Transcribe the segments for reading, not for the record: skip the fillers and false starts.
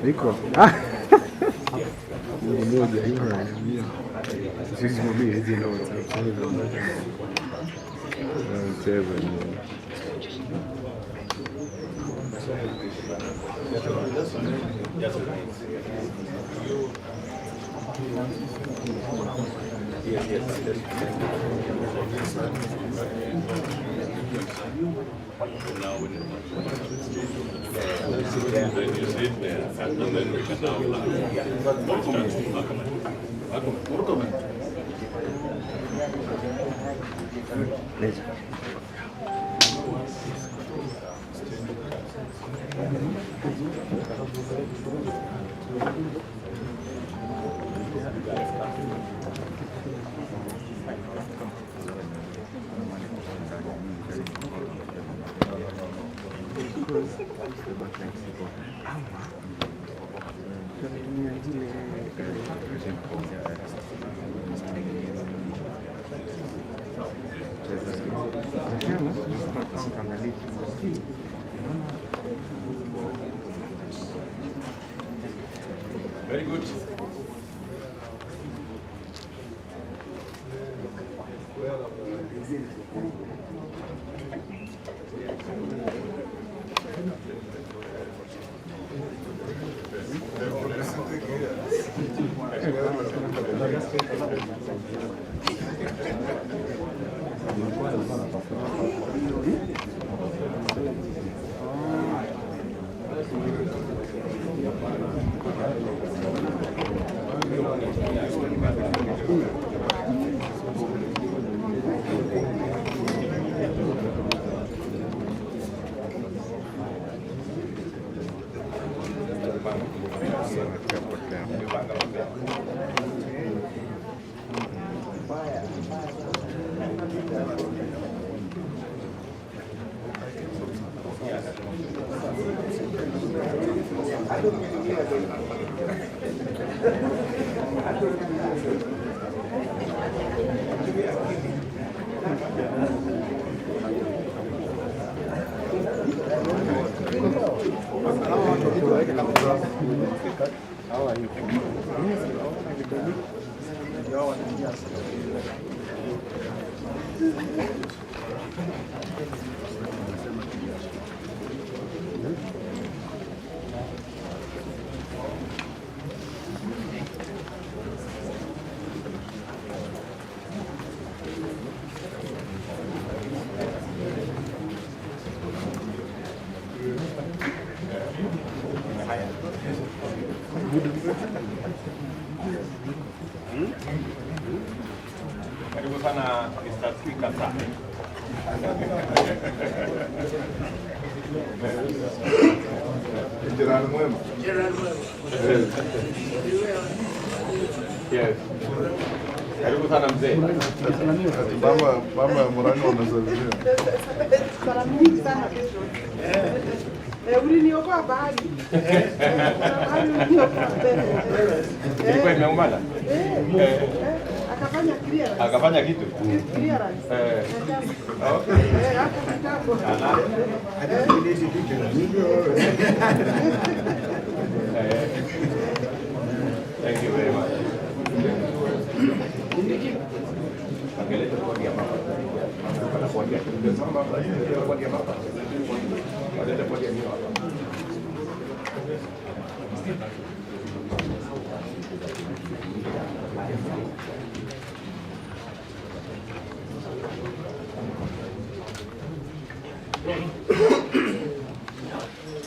Iko mmoja hiyo ananiambia sisi mimi hizi ndio Very good. Karibu sana Mr. Speaker sasa. Jirani mwema. Yes. Karibu sana mzee. Mama Murang'a unasalimia. Salamu sana kesho. Uliniokoa bahari. Bahari uliniokoa. Ilikuwa imeumana? Akafanya clearance. Akafanya kitu? Clearance. Okay. Hapo kitambo. Thank you very much. Okay, let's go get mama. Para kuangalia mama, kwa kuangalia mama. Baada ya kuangalia mimi hapa.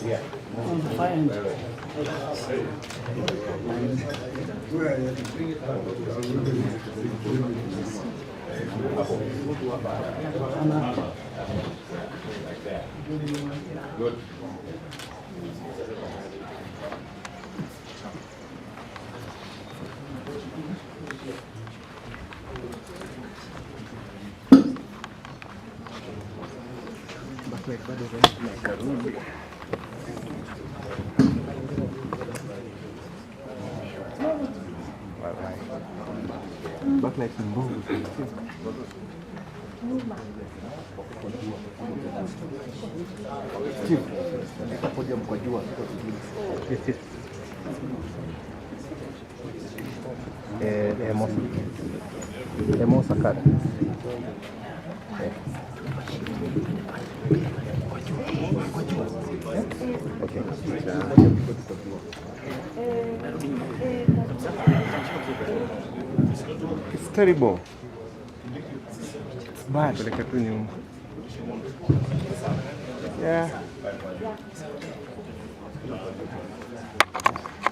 Yeah. Fine. Good. Backlight ni mbovu. Chief, itapoja mkwajua. Emosa kada. Okay. It's terrible. It's bad. Yeah.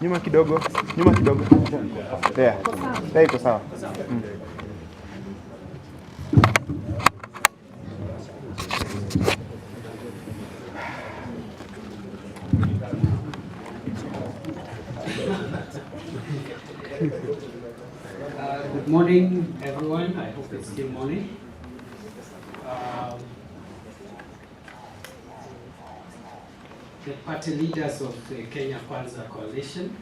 Nyuma kidogo. There. There iko sawa. Good morning, everyone. I hope it's still morning. The party leaders of the Kenya Kwanza coalition,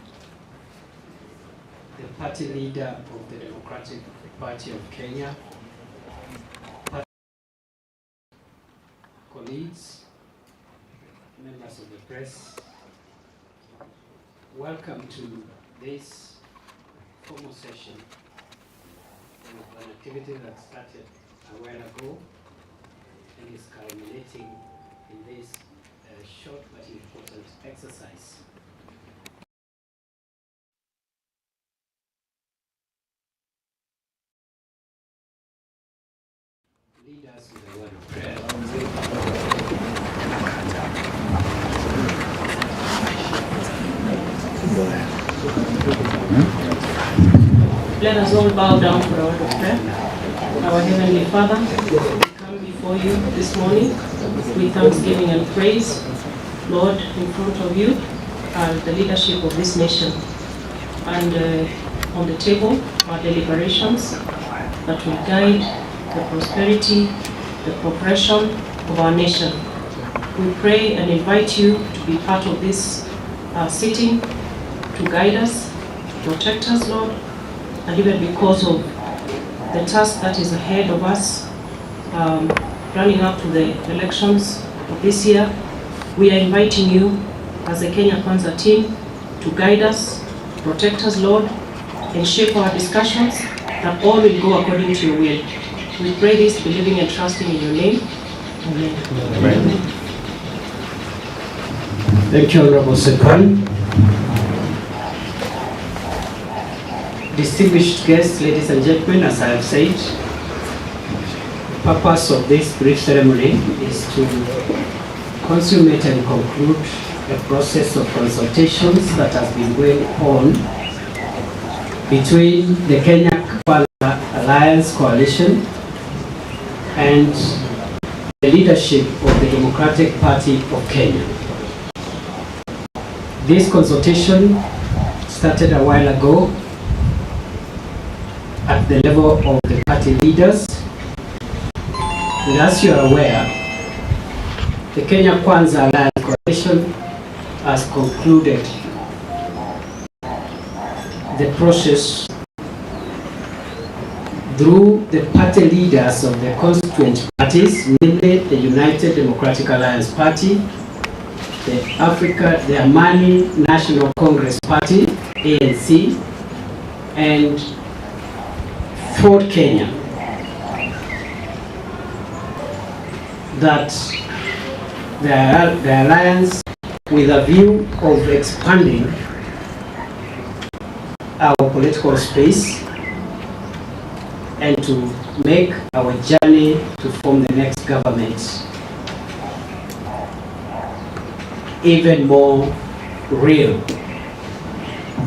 the party leader of the Democratic Party of Kenya, colleagues, members of the press, welcome to this formal session of an activity that started a while ago and is culminating in this short but important exercise. Lead us with a word of prayer. Let us all bow down for a word of prayer. Our Heavenly Father, we come before you this morning with thanksgiving and praise. Lord, in front of you are the leadership of this nation, and on the table are deliberations that will guide the prosperity, the progression of our nation. We pray and invite you to be part of this sitting, to guide us, to protect us, Lord, and even because of the task that is ahead of us, running up to the elections of this year, we are inviting you as a Kenya Kwanza team to guide us, protect us, Lord, and shape our discussions, that all will go according to your will. We pray this, believing and trusting in your name. Amen. Amen. Thank you, Honorable Secretary. Distinguished guests, ladies and gentlemen, as I have said, the purpose of this brief ceremony is to consummate and conclude a process of consultations that has been going on between the Kenya Kwanza Alliance Coalition and the leadership of the Democratic Party of Kenya. This consultation started a while ago at the level of the party leaders. And as you are aware, the Kenya Kwanza Alliance Coalition has concluded the process through the party leaders of the constituent parties, namely the United Democratic Alliance Party, the Amani National Congress Party, ANC, and Ford Kenya, that the alliance, with a view of expanding our political space and to make our journey to form the next government even more real.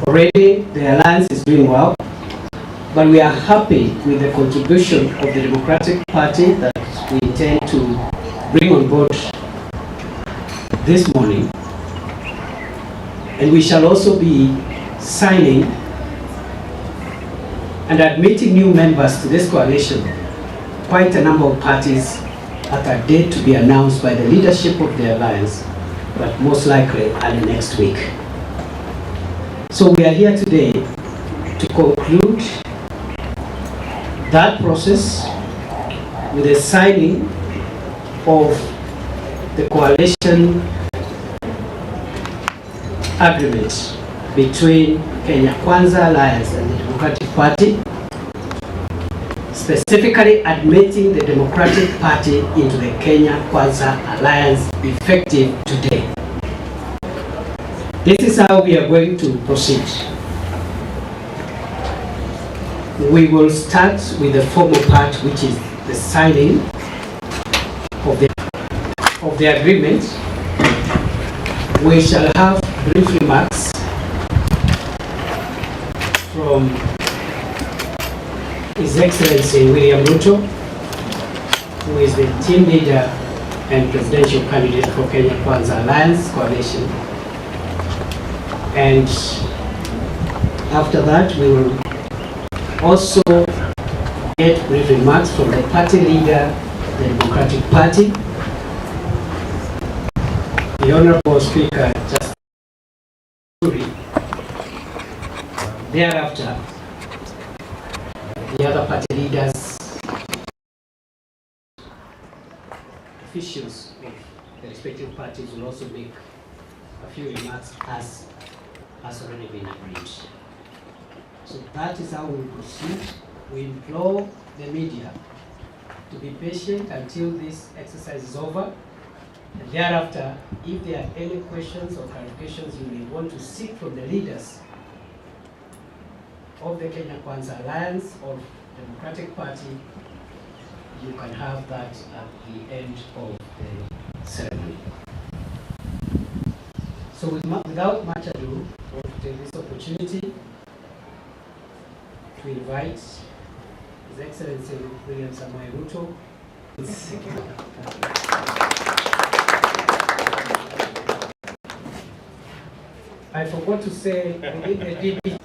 Already the alliance is doing well, but we are happy with the contribution of the Democratic Party that we intend to bring on board this morning, and we shall also be signing and admitting new members to this coalition. Quite a number of parties at a date to be announced by the leadership of the alliance, but most likely early next week. So we are here today to conclude that process with the signing of the coalition agreement between Kenya Kwanza Alliance and the Democratic Party, specifically admitting the Democratic Party into the Kenya Kwanza Alliance effective today. This is how we are going to proceed. We will start with the formal part, which is the signing of the agreement. We shall have brief remarks from His Excellency William Ruto, who is the team leader and presidential candidate for Kenya Kwanza Alliance Coalition. And after that, we will also get brief remarks from the party leader, the Democratic Party, the Honorable Speaker, Justice Muturi. Thereafter, the other party leaders, officials of the respective parties will also make a few remarks as has already been agreed. So that is how we will proceed. We implore the media to be patient until this exercise is over. And thereafter, if there are any questions or clarifications you may want to seek from the leaders of the Kenya Kwanza Alliance or Democratic Party, you can have that at the end of the ceremony. So without much ado, I want to take this opportunity to invite His Excellency William Samoei Ruto. I forgot to say, within the DP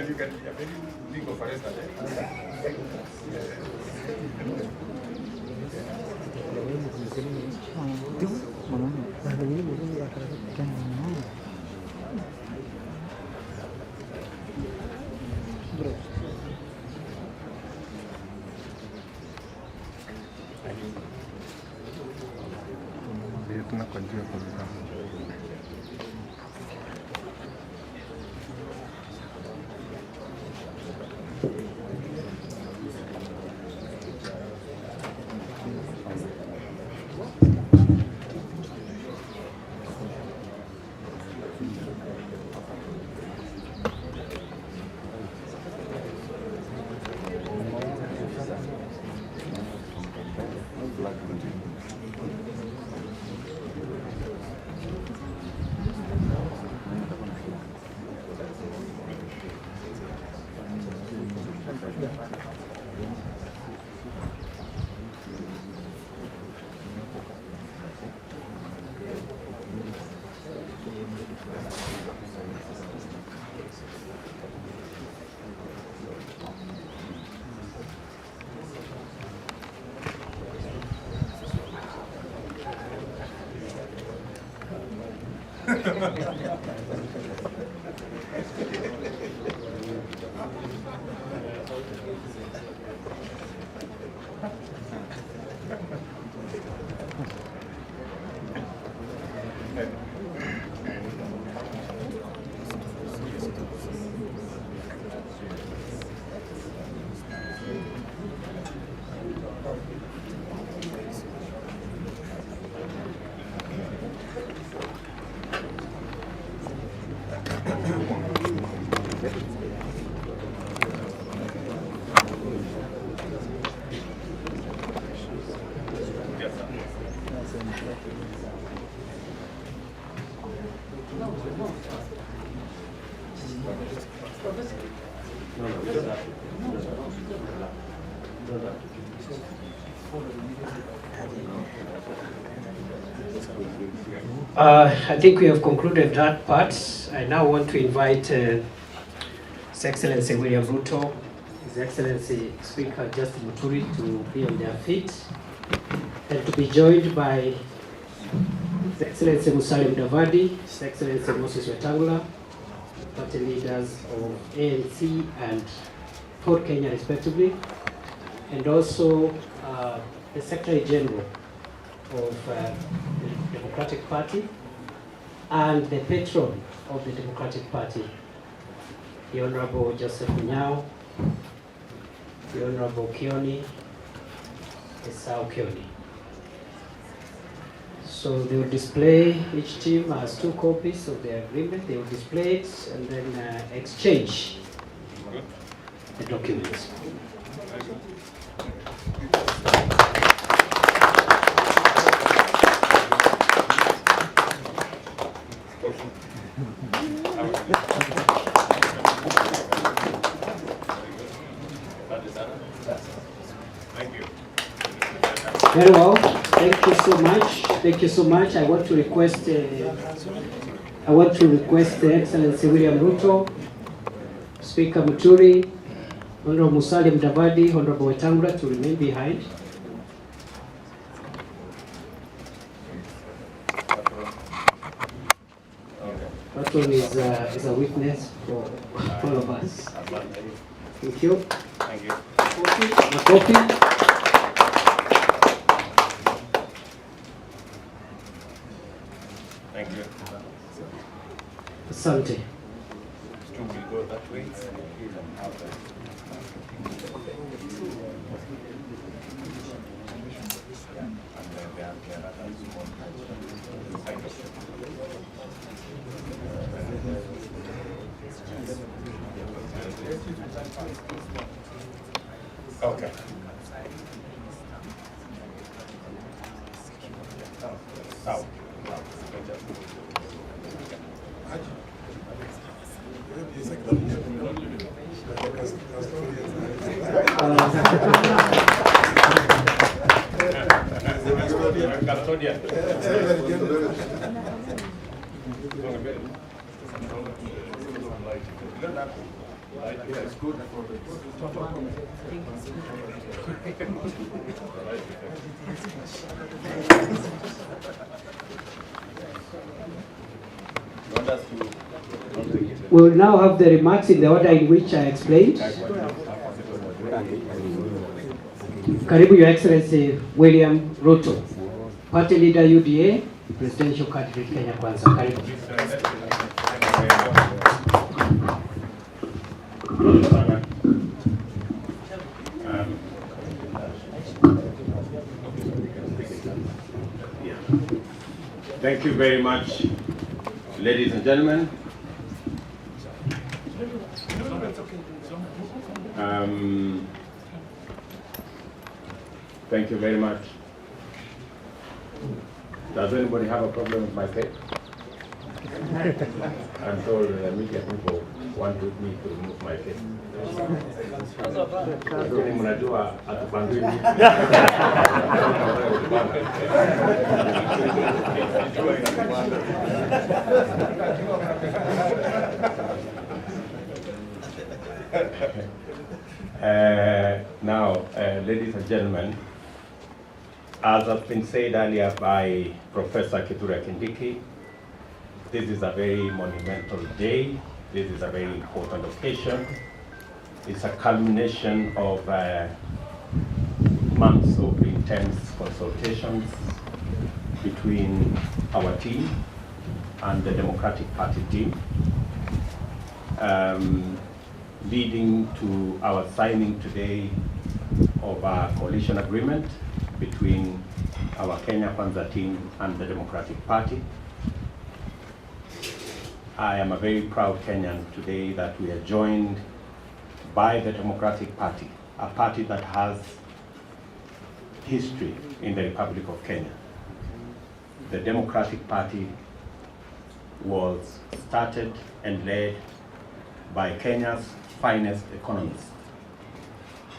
You can be a very legal forest. Dia tu nak kerja apa kita? I think we have concluded that part. I now want to invite His Excellency William Ruto, His Excellency Speaker Justin Muturi to be on their feet and to be joined by His Excellency Musalia Mudavadi, His Excellency Moses Wetangula, party leaders of ANC and Ford Kenya respectively, and also the Secretary General of the Democratic Party, and the patron of the Democratic Party, the Honorable Joseph Nyao, the Honorable Kioni, Esau Kioni. So they will display, each team has 2 copies of the agreement. They will display it and then exchange the documents. Thank you. Very well. Thank you so much. Thank you so much. I want to request the Excellency William Ruto, Speaker Muturi, Honorable Musalia Mudavadi, Honorable Wetangula to remain behind. That one is a witness for all of us. Thank you. Thank you. A copy. Thank you. Asante. Stu will go that way. Okay. Sawa. Custodian. We will now have the remarks in the order in which I explained. Karibu, Your Excellency William Ruto, Party Leader UDA, Presidential Candidate Kenya Kwanza. Karibu. Thank you very much, ladies and gentlemen. Thank you very much. Does anybody have a problem with my face? I'm told the media people wanted me to remove my face. Lakini mnajua hatupangwi. Now, ladies and gentlemen, as has been said earlier by Professor Kithure Kindiki, this is a very monumental day. This is a very important occasion. It's a culmination of months of intense consultations between our team and the Democratic Party team, leading to our signing today of a coalition agreement between our Kenya Kwanza team and the Democratic Party. I am a very proud Kenyan today that we are joined by the Democratic Party, a party that has history in the Republic of Kenya. The Democratic Party was started and led by Kenya's finest economist,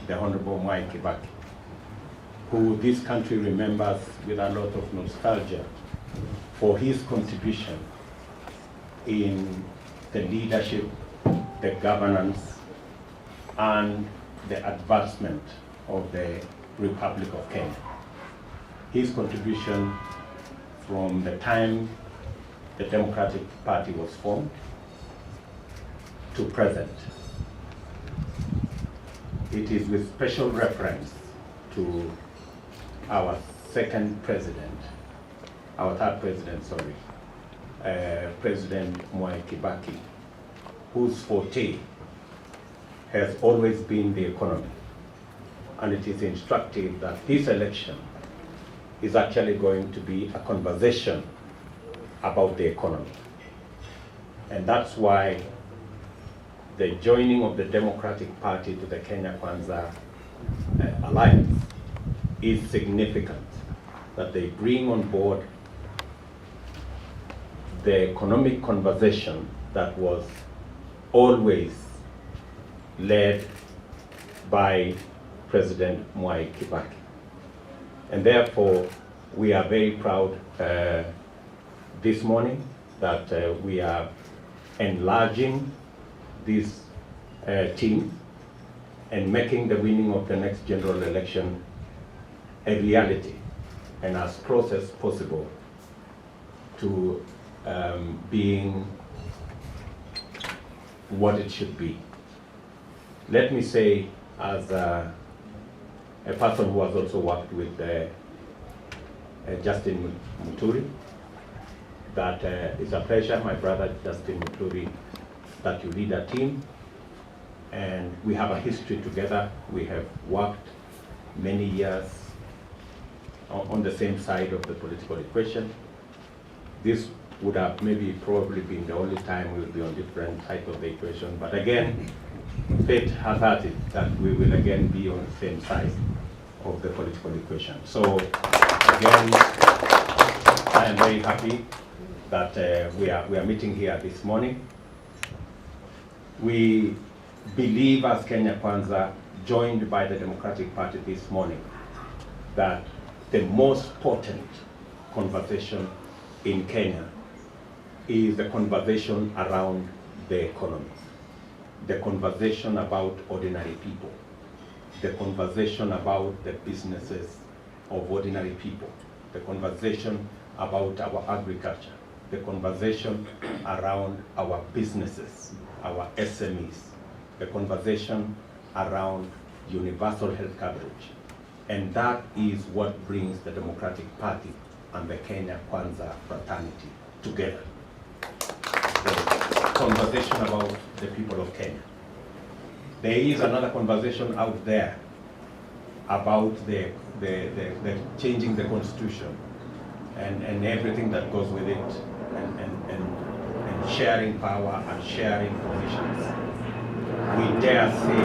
the Honorable Mwai Kibaki, who this country remembers with a lot of nostalgia for his contribution in the leadership, the governance, and the advancement of the Republic of Kenya. His contribution from the time the Democratic Party was formed to present. It is with special reference to our third president, President Mwai Kibaki, whose forte has always been the economy. And it is instructive that this election is actually going to be a conversation about the economy. And that's why the joining of the Democratic Party to the Kenya Kwanza alliance is significant, that they bring on board the economic conversation that was always led by President Mwai Kibaki. And therefore, we are very proud this morning that we are enlarging this team and making the winning of the next general election a reality and as close as possible to being what it should be. Let me say, as a person who has also worked with Justin Muturi, that it's a pleasure, my brother Justin Muturi, that you lead a team, and we have a history together. We have worked many years on the same side of the political equation. This would have probably been the only time we will be on different sides of the equation, but again, fate has had it that we will again be on the same side of the political equation. So again, I am very happy that we are meeting here this morning. We believe, as Kenya Kwanza, joined by the Democratic Party this morning, that the most potent conversation in Kenya is the conversation around the economy, the conversation about ordinary people, the conversation about the businesses of ordinary people, the conversation about our agriculture, the conversation around our businesses, our SMEs, the conversation around universal health coverage. And that is what brings the Democratic Party and the Kenya Kwanza fraternity together. The conversation about the people of Kenya. There is another conversation out there about the changing the constitution and everything that goes with it, and sharing power and sharing positions. We dare say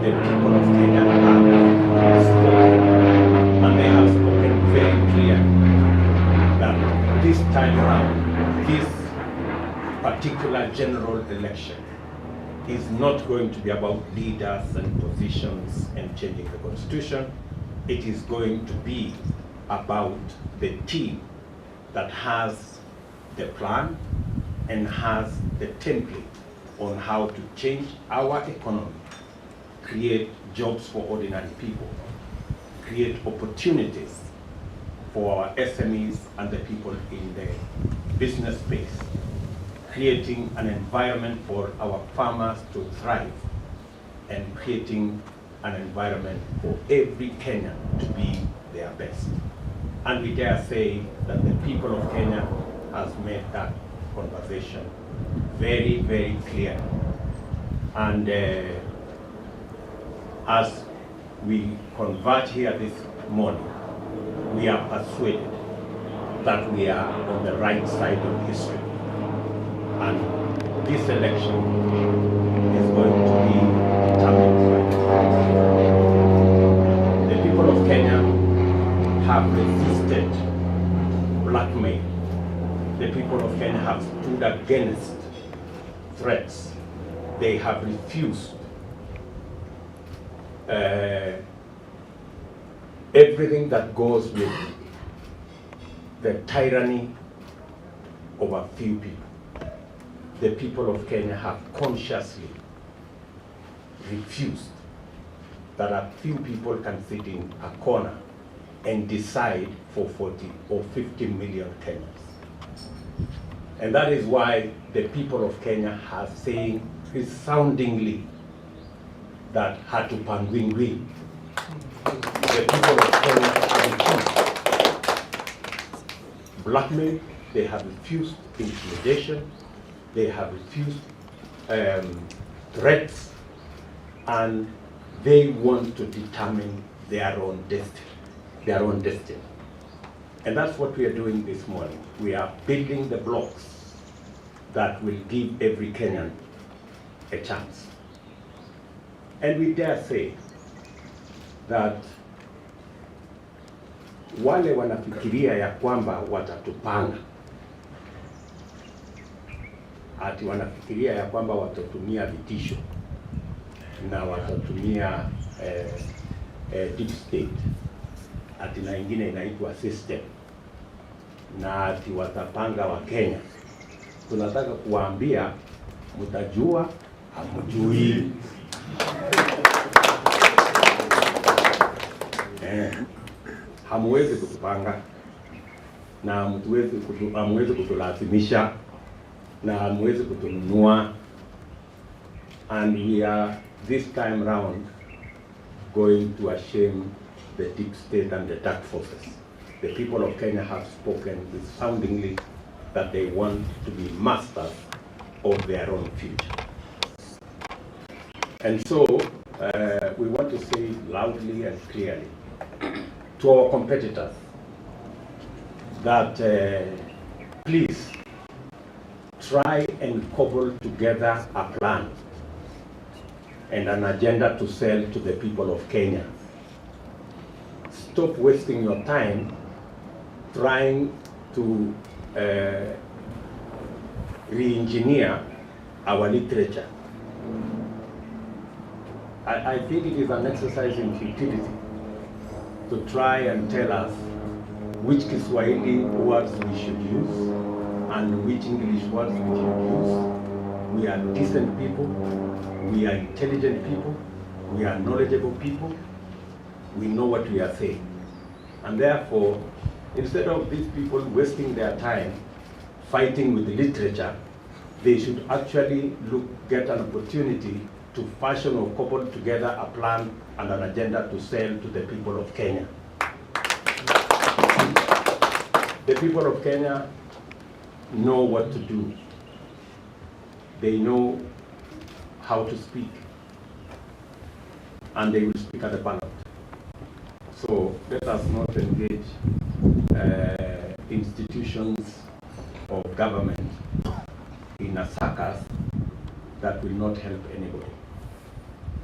the people of Kenya have spoken, and they have spoken very clearly that this time around, this particular general election is not going to be about leaders and positions and changing the constitution. It is going to be about the team that has the plan and has the template on how to change our economy, create jobs for ordinary people, create opportunities for our SMEs and the people in the business space, creating an environment for our farmers to thrive, and creating an environment for every Kenyan to be their best. And we dare say that the people of Kenya has made that conversation very, very clear. And as we converge here this morning, we are persuaded that we are on the right side of history. And this election is going to be determined by the people of Kenya have resisted blackmail. The people of Kenya have stood against threats. They have refused everything that goes with the tyranny of a few people. The people of Kenya have consciously refused that a few people can sit in a corner and decide for 40 or 50 million Kenyans. And that is why the people of Kenya are saying resoundingly that hatupangwingwi. The people of Kenya have refused blackmail, they have refused intimidation, they have refused threats, and they want to determine their own destiny. And that's what we are doing this morning. We are building the blocks that will give every Kenyan a chance. And we dare say that wale wanafikiria ya kwamba watatupanga, ati wanafikiria ya kwamba watatumia vitisho na watatumia deep state, ati na ingine inaitwa system, na ati watapanga wa Kenya. Tunataka kuwaambia mtajua hamjui. Hamwezi kutupanga na hamwezi kutulazimisha na hamwezi kutununua, and we are this time round going to shame the deep state and the dark forces. The people of Kenya have spoken resoundingly that they want to be masters of their own future. And so we want to say loudly and clearly to our competitors that please try and cobble together a plan and an agenda to sell to the people of Kenya. Stop wasting your time trying to re-engineer our literature. I think it is an exercise in futility to try and tell us which Kiswahili words we should use and which English words we should use. We are decent people, we are intelligent people, we are knowledgeable people, we know what we are saying. And therefore, instead of these people wasting their time fighting with the literature, they should actually get an opportunity to fashion or cobble together a plan and an agenda to sell to the people of Kenya. The people of Kenya know what to do. They know how to speak, and they will speak at the ballot. So let us not engage institutions of government in a circus that will not help anybody.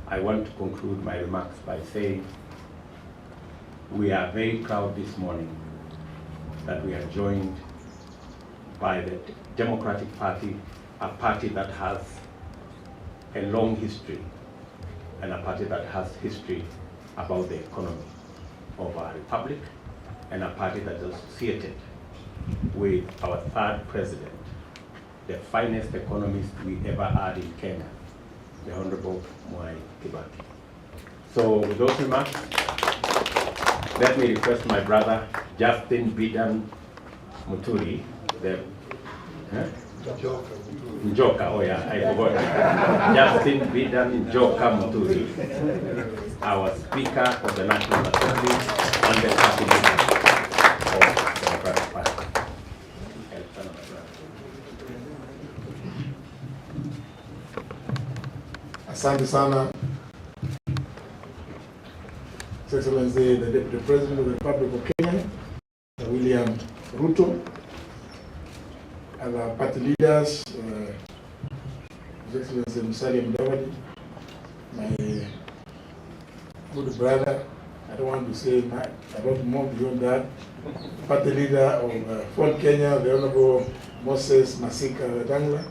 I want to conclude my remarks by saying we are very proud this morning that we are joined by the Democratic Party, a party that has a long history and a party that has history about the economy of our republic, and a party that is associated with our third president, the finest economist we ever had in Kenya, the Honorable Mwai Kibaki. So with those remarks, let me request my brother, Justin Bidan Muturi, the Njoka, oh yeah, I forgot. Justin Bidan Njoka Muturi, our Speaker of the National Assembly and the Party Leader of the Democratic Party. Asante sana, His Excellency the Deputy President of the Republic of Kenya, William Ruto, other party leaders, His Excellency Musalia Mudavadi, my good brother, I don't want to say a lot more beyond that, party leader of Ford Kenya, the Honorable Moses Masika Wetangula,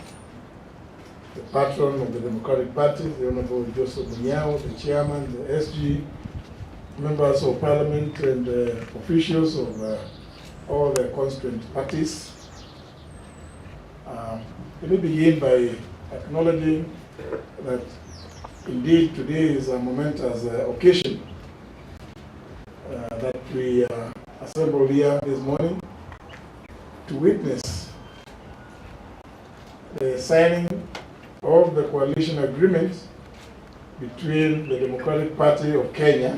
the patron of the Democratic Party, the Honorable Joseph Munyao, the chairman, the SG, members of parliament, and officials of all the constituent parties. Let me begin by acknowledging that indeed today is a momentous occasion that we assembled here this morning to witness the signing of the coalition agreement between the Democratic Party of Kenya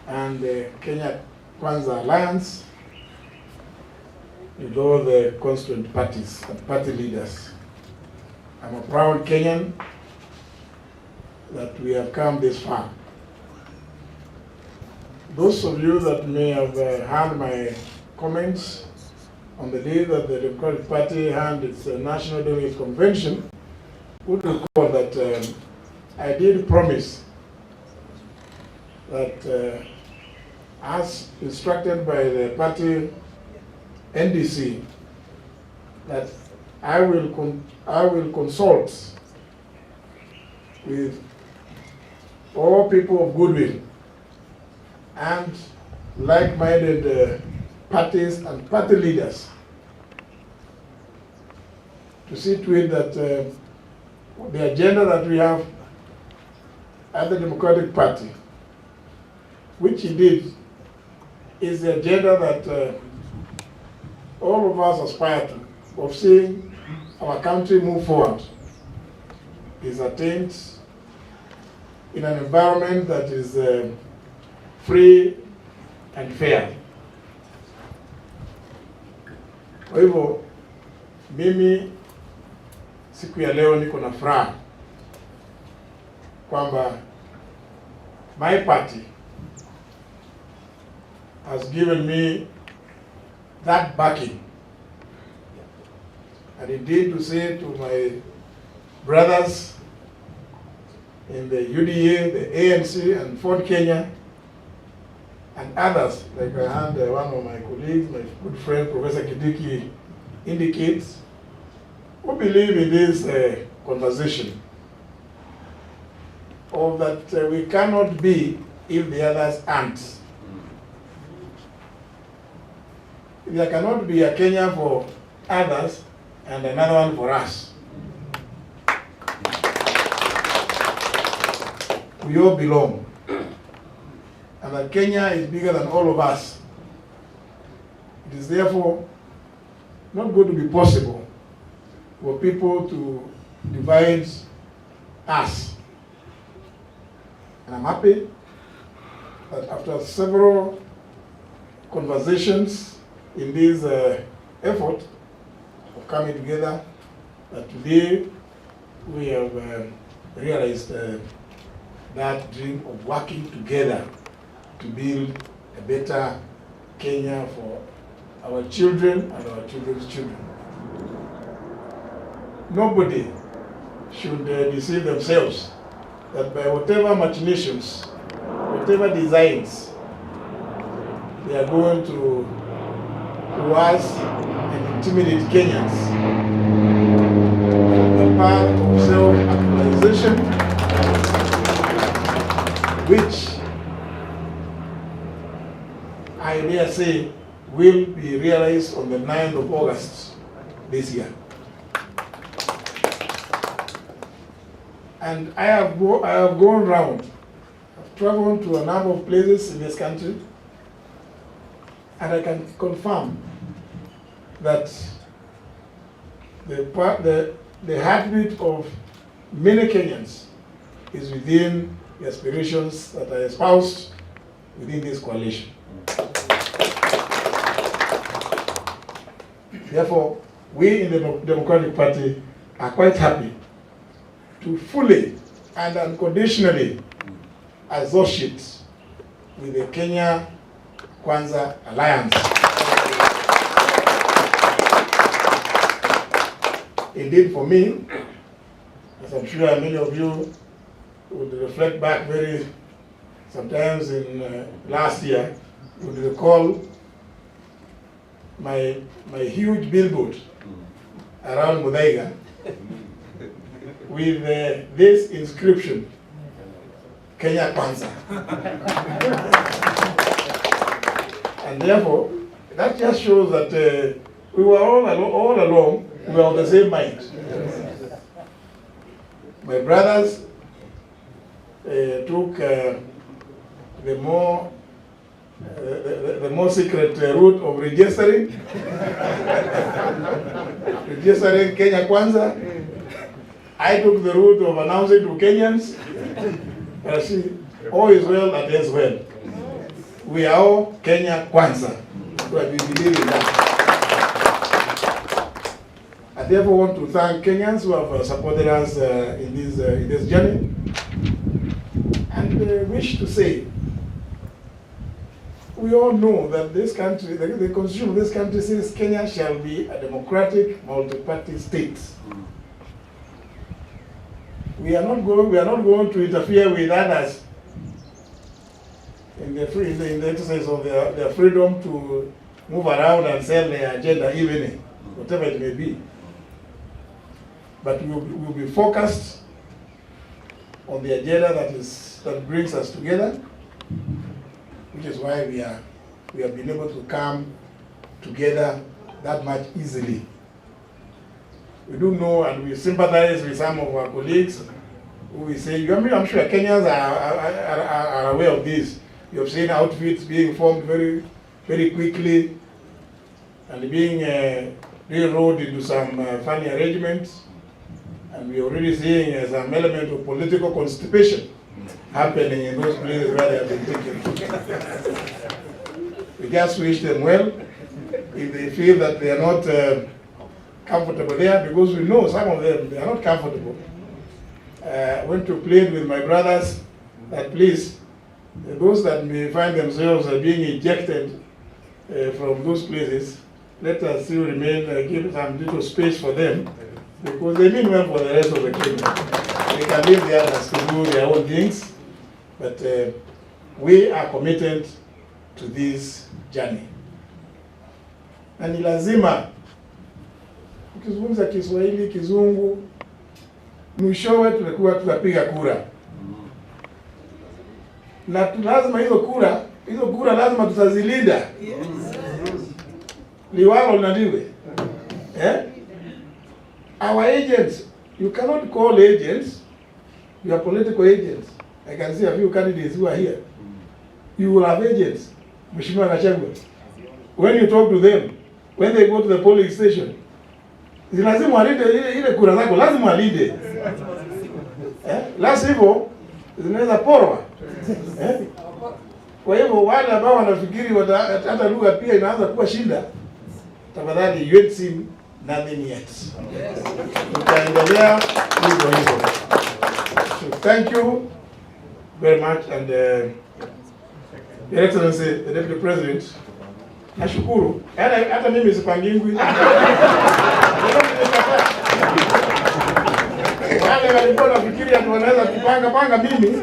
and the Kenya Kwanza Alliance with all the constituent parties and party leaders. I'm a proud Kenyan that we have come this far. Those of you that may have heard my comments on the day that the Democratic Party had its National Delegate Convention would recall that I did promise that as instructed by the party NDC, that I will consult with all people of goodwill and like-minded parties and party leaders to see to it that the agenda that we have at the Democratic Party, which indeed is the agenda that all of us aspire to, of seeing our country move forward, is attained in an environment that is free and fair. Kwa hivyo mimi siku ya leo niko na furaha kwamba my party has given me that backing, and indeed to say to my brothers in the UDA, the ANC, and Ford Kenya, and others, like I had one of my colleagues, my good friend Professor Kindiki, indicates, who believe in this conversation of that we cannot be if the others aren't. There cannot be a Kenya for others and another one for us. We all belong. And that Kenya is bigger than all of us. It is therefore not going to be possible for people to divide us. And I'm happy that after several conversations in this effort of coming together, that today we have realized that dream of working together to build a better Kenya for our children and our children's children. Nobody should deceive themselves that by whatever machinations, whatever designs, they are going to coerce and intimidate Kenyans from the path of self-actualization, which I dare say will be realized on the 9th of August this year. And I have gone round, I've traveled to a number of places in this country, and I can confirm that the heartbeat of many Kenyans is within the aspirations that are espoused within this coalition. Therefore, we in the Democratic Party are quite happy to fully and unconditionally associate with the Kenya Kwanza Alliance. Indeed, for me, as I'm sure many of you would reflect back sometimes in last year, would recall my huge billboard around Muthaiga with this inscription, Kenya Kwanza. And therefore, that just shows that we were all along, we were of the same mind. My brothers took the more secret route of registering Kenya Kwanza. I took the route of announcing to Kenyans, all is well that ends well. We are all Kenya Kwanza. But we believe in that. therefore want to thank Kenyans who have supported us in this journey, and wish to say, we all know that this country, the constitution of this country says Kenya shall be a democratic, multi-party state. We are not going to interfere with others in the exercise of their freedom to move around and sell their agenda evening, whatever it may be. But we will be focused on the agenda that brings us together, which is why we have been able to come together that much easily. We do know and we sympathize with some of our colleagues who we say, I'm sure Kenyans are aware of this. You have seen outfits being formed very, very quickly and being railroaded into some funny arrangements. And we're already seeing some element of political constipation happening in those places where they have been taken. We just wish them well if they feel that they are not comfortable there, because we know some of them, they are not comfortable. I went to plead with my brothers that please, those that may find themselves being ejected from those places, let us still remain, give some little space for them, because they mean well for the rest of the kingdom. They can leave the others to do their own things, but we are committed to this journey. Na ni lazima ukizungumza Kiswahili, Kizungu, mwishowe tulikuwa tunapiga kura. Na lazima hizo kura lazima tutazilinda. Liwalo na liwe. Our agents, you cannot call agents, you are political agents. I can see a few candidates who are here. You will have agents. Mheshimiwa Gachagua. When you talk to them, when they go to the polling station, lazima walinde ile kura zako, lazima walinde. La sivyo zinaweza porwa. Kwa hivyo wale ambao wanafikiri hata lugha pia inaanza kuwa shida, tafadhali you ain't seen nothing yet. Tutaendelea hivyo hivyo. So thank you very much, and Your Excellency, the Deputy President, nashukuru. Hata mimi sipangingwi. Wale walikuwa nafikiri ati wanaweza kupanga mimi.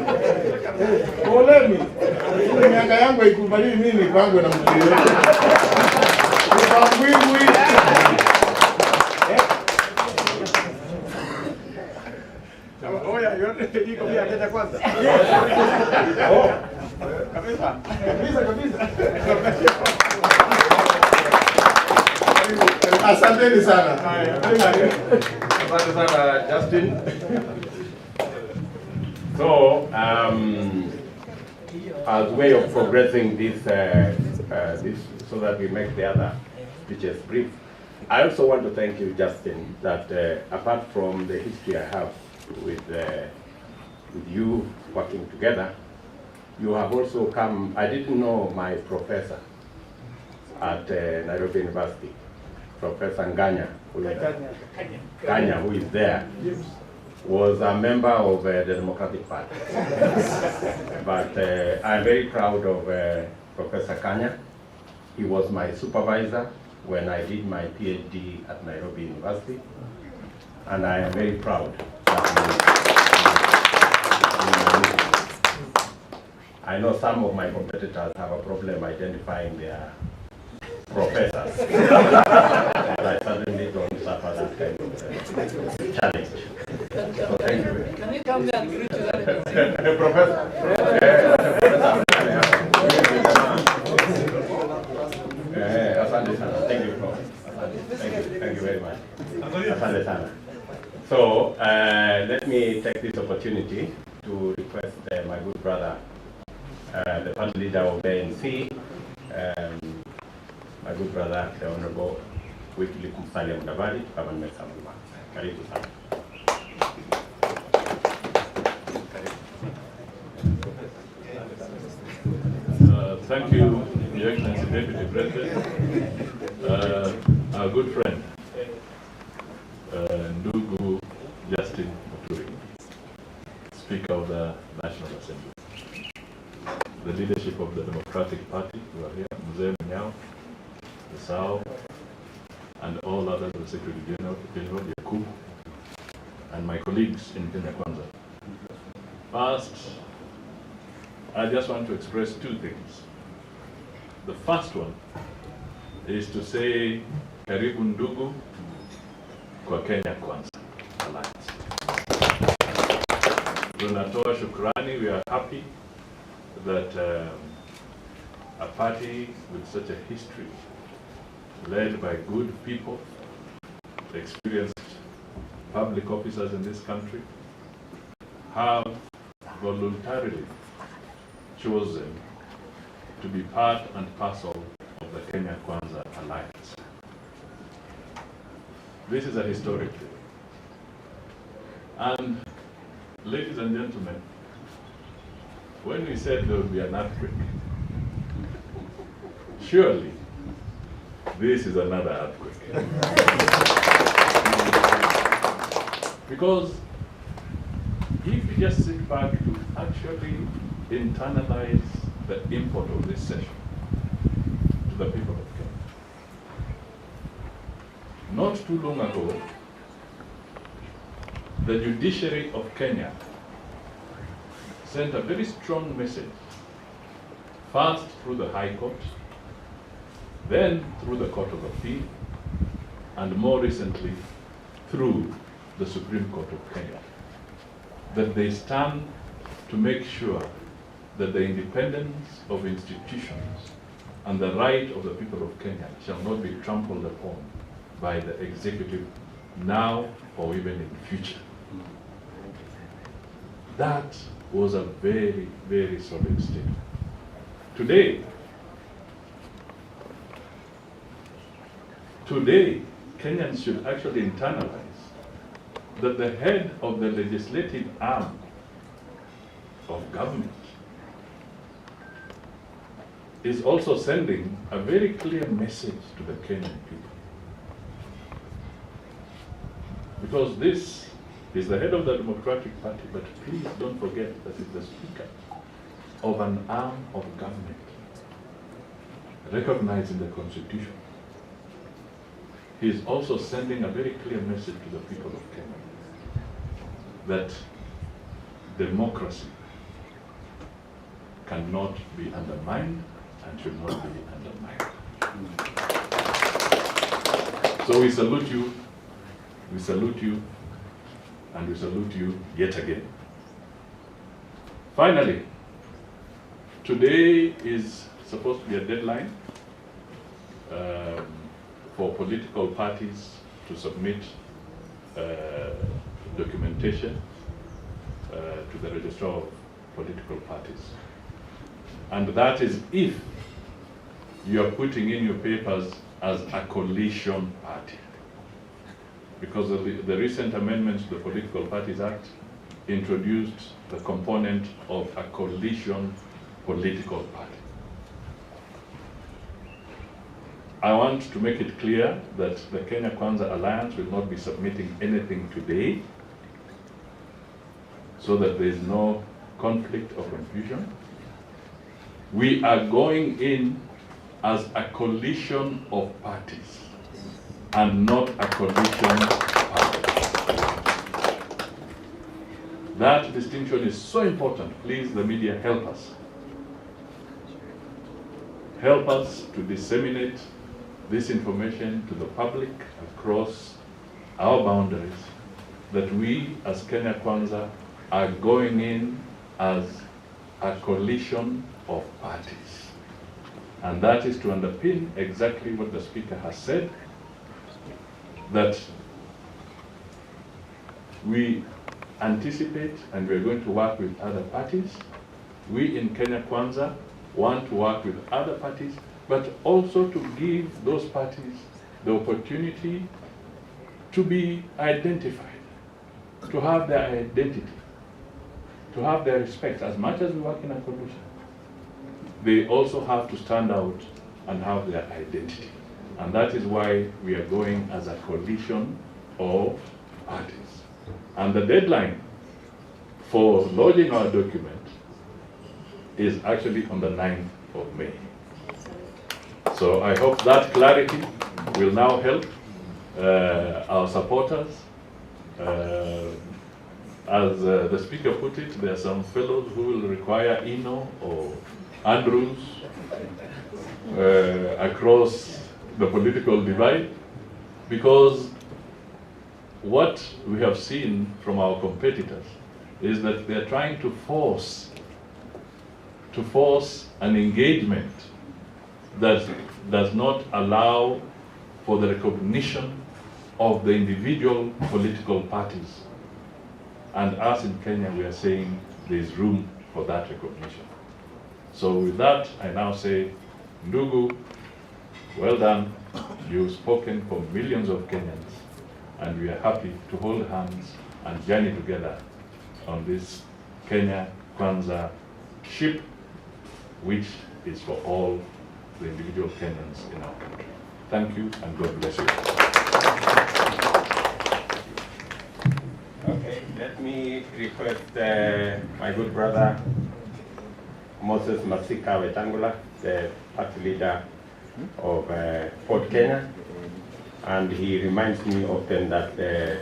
Poleni. Miaka yangu haikubali mimi nipangwe na mtu yeyote. Sipangingwi. Oya, yote iko pia Kenya Kwanza. Kabisa. Asanteni sana. Asante sana, Justin. So, as way of progressing this, so that we make the other speeches brief, I also want to thank you, Justin, that apart from the history I have with you working together, you have also come. I didn't know my professor at Nairobi University, Professor Kenya, who is there, was a member of the Democratic Party. But I'm very proud of Professor Kenya. He was my supervisor when I did my PhD at Nairobi University, and I am very proud that I know some of my competitors have a problem identifying their professors. But I certainly don't suffer that kind of challenge. So thank you. Can you come there and greet you? Professor. Asante sana. Thank you, Prof. Thank you very much. Asante sana. So let me take this opportunity to request my good brother, the party leader of ANC, my good brother, the Honorable Wycliffe Musalia Mudavadi, to come and make some remarks. Karibu sana. Thank you, Your Excellency Deputy President, our good friend, Ndugu Justin Muturi, Speaker of the National Assembly, the leadership of the Democratic Party who are here, Mzee Mnyao, the Sao, and all others, the Secretary General, Yakub, and my colleagues in Kenya Kwanza. First, I just want to express two things. The first one is to say, Karibu Ndugu kwa Kenya Kwanza Alliance. Tunatoa shukrani. We are happy that a party with such a history, led by good people, experienced public officers in this country, have voluntarily chosen to be part and parcel of the Kenya Kwanza Alliance. This is a historic day. And ladies and gentlemen, when we said there would be an earthquake, surely this is another earthquake. Because if you just sit back to actually internalize the import of this session to the people of Kenya. Not too long ago, the judiciary of Kenya sent a very strong message, first through the High Court, then through the Court of Appeal, and more recently through the Supreme Court of Kenya, that they stand to make sure that the independence of institutions and the right of the people of Kenya shall not be trampled upon by the executive now or even in the future. That was a very, very solid statement. Today, Kenyans should actually internalize that the head of the legislative arm of government is also sending a very clear message to the Kenyan people. Because this is the head of the Democratic Party, but please don't forget that it's the Speaker of an arm of government recognized in the Constitution. He is also sending a very clear message to the people of Kenya that democracy cannot be undermined and should not be undermined. So we salute you, and we salute you yet again. Finally, today is supposed to be a deadline for political parties to submit documentation to the Registrar of Political Parties. And that is if you are putting in your papers as a coalition party. Because the recent amendments to the Political Parties Act introduced the component of a coalition political party. I want to make it clear that the Kenya Kwanza Alliance will not be submitting anything today, so that there is no conflict or confusion. We are going in as a coalition of parties and not a coalition party. That distinction is so important. Please, the media, help us. Help us to disseminate this information to the public across our boundaries, that we as Kenya Kwanza are going in as a coalition of parties. And that is to underpin exactly what the Speaker has said, that we anticipate and we're going to work with other parties. We in Kenya Kwanza want to work with other parties, but also to give those parties the opportunity to be identified, to have their identity, to have their respect. As much as we work in a coalition, they also have to stand out and have their identity. And that is why we are going as a coalition of parties. And the deadline for lodging our document is actually on the 9th of May. So I hope that clarity will now help our supporters. As the speaker put it, there are some fellows who will require Ino or Andrews across the political divide, because what we have seen from our competitors is that they're trying to force an engagement that does not allow for the recognition of the individual political parties. And us in Kenya, we are saying there is room for that recognition. So with that, I now say, Ndugu, well done. You've spoken for millions of Kenyans, and we are happy to hold hands and journey together on this Kenya Kwanza ship, which is for all the individual Kenyans in our country. Thank you, and God bless you. Okay, let me request my good brother Moses Masika Wetangula, the party leader of Fort Kenya, and he reminds me often that they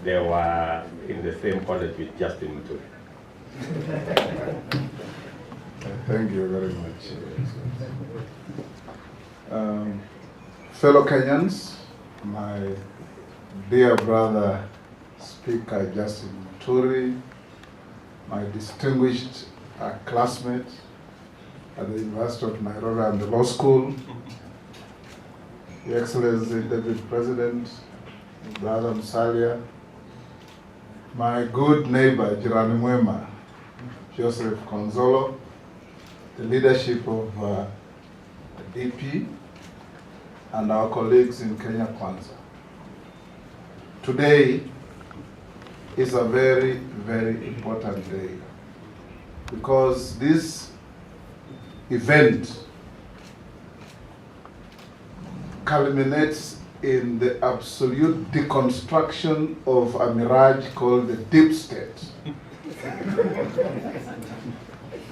were in the same college with Justin Muturi. Thank you very much. Fellow Kenyans, my dear brother Speaker Justin Muturi, my distinguished classmates at the University of Nairobi and the Law School, Your Excellency Deputy President, Brother Musalia, my good neighbor Jirani Mwema, Joseph Konzolo, the leadership of the DP, and our colleagues in Kenya Kwanza. Today is a very, very important day, because this event culminates in the absolute deconstruction of a mirage called the deep state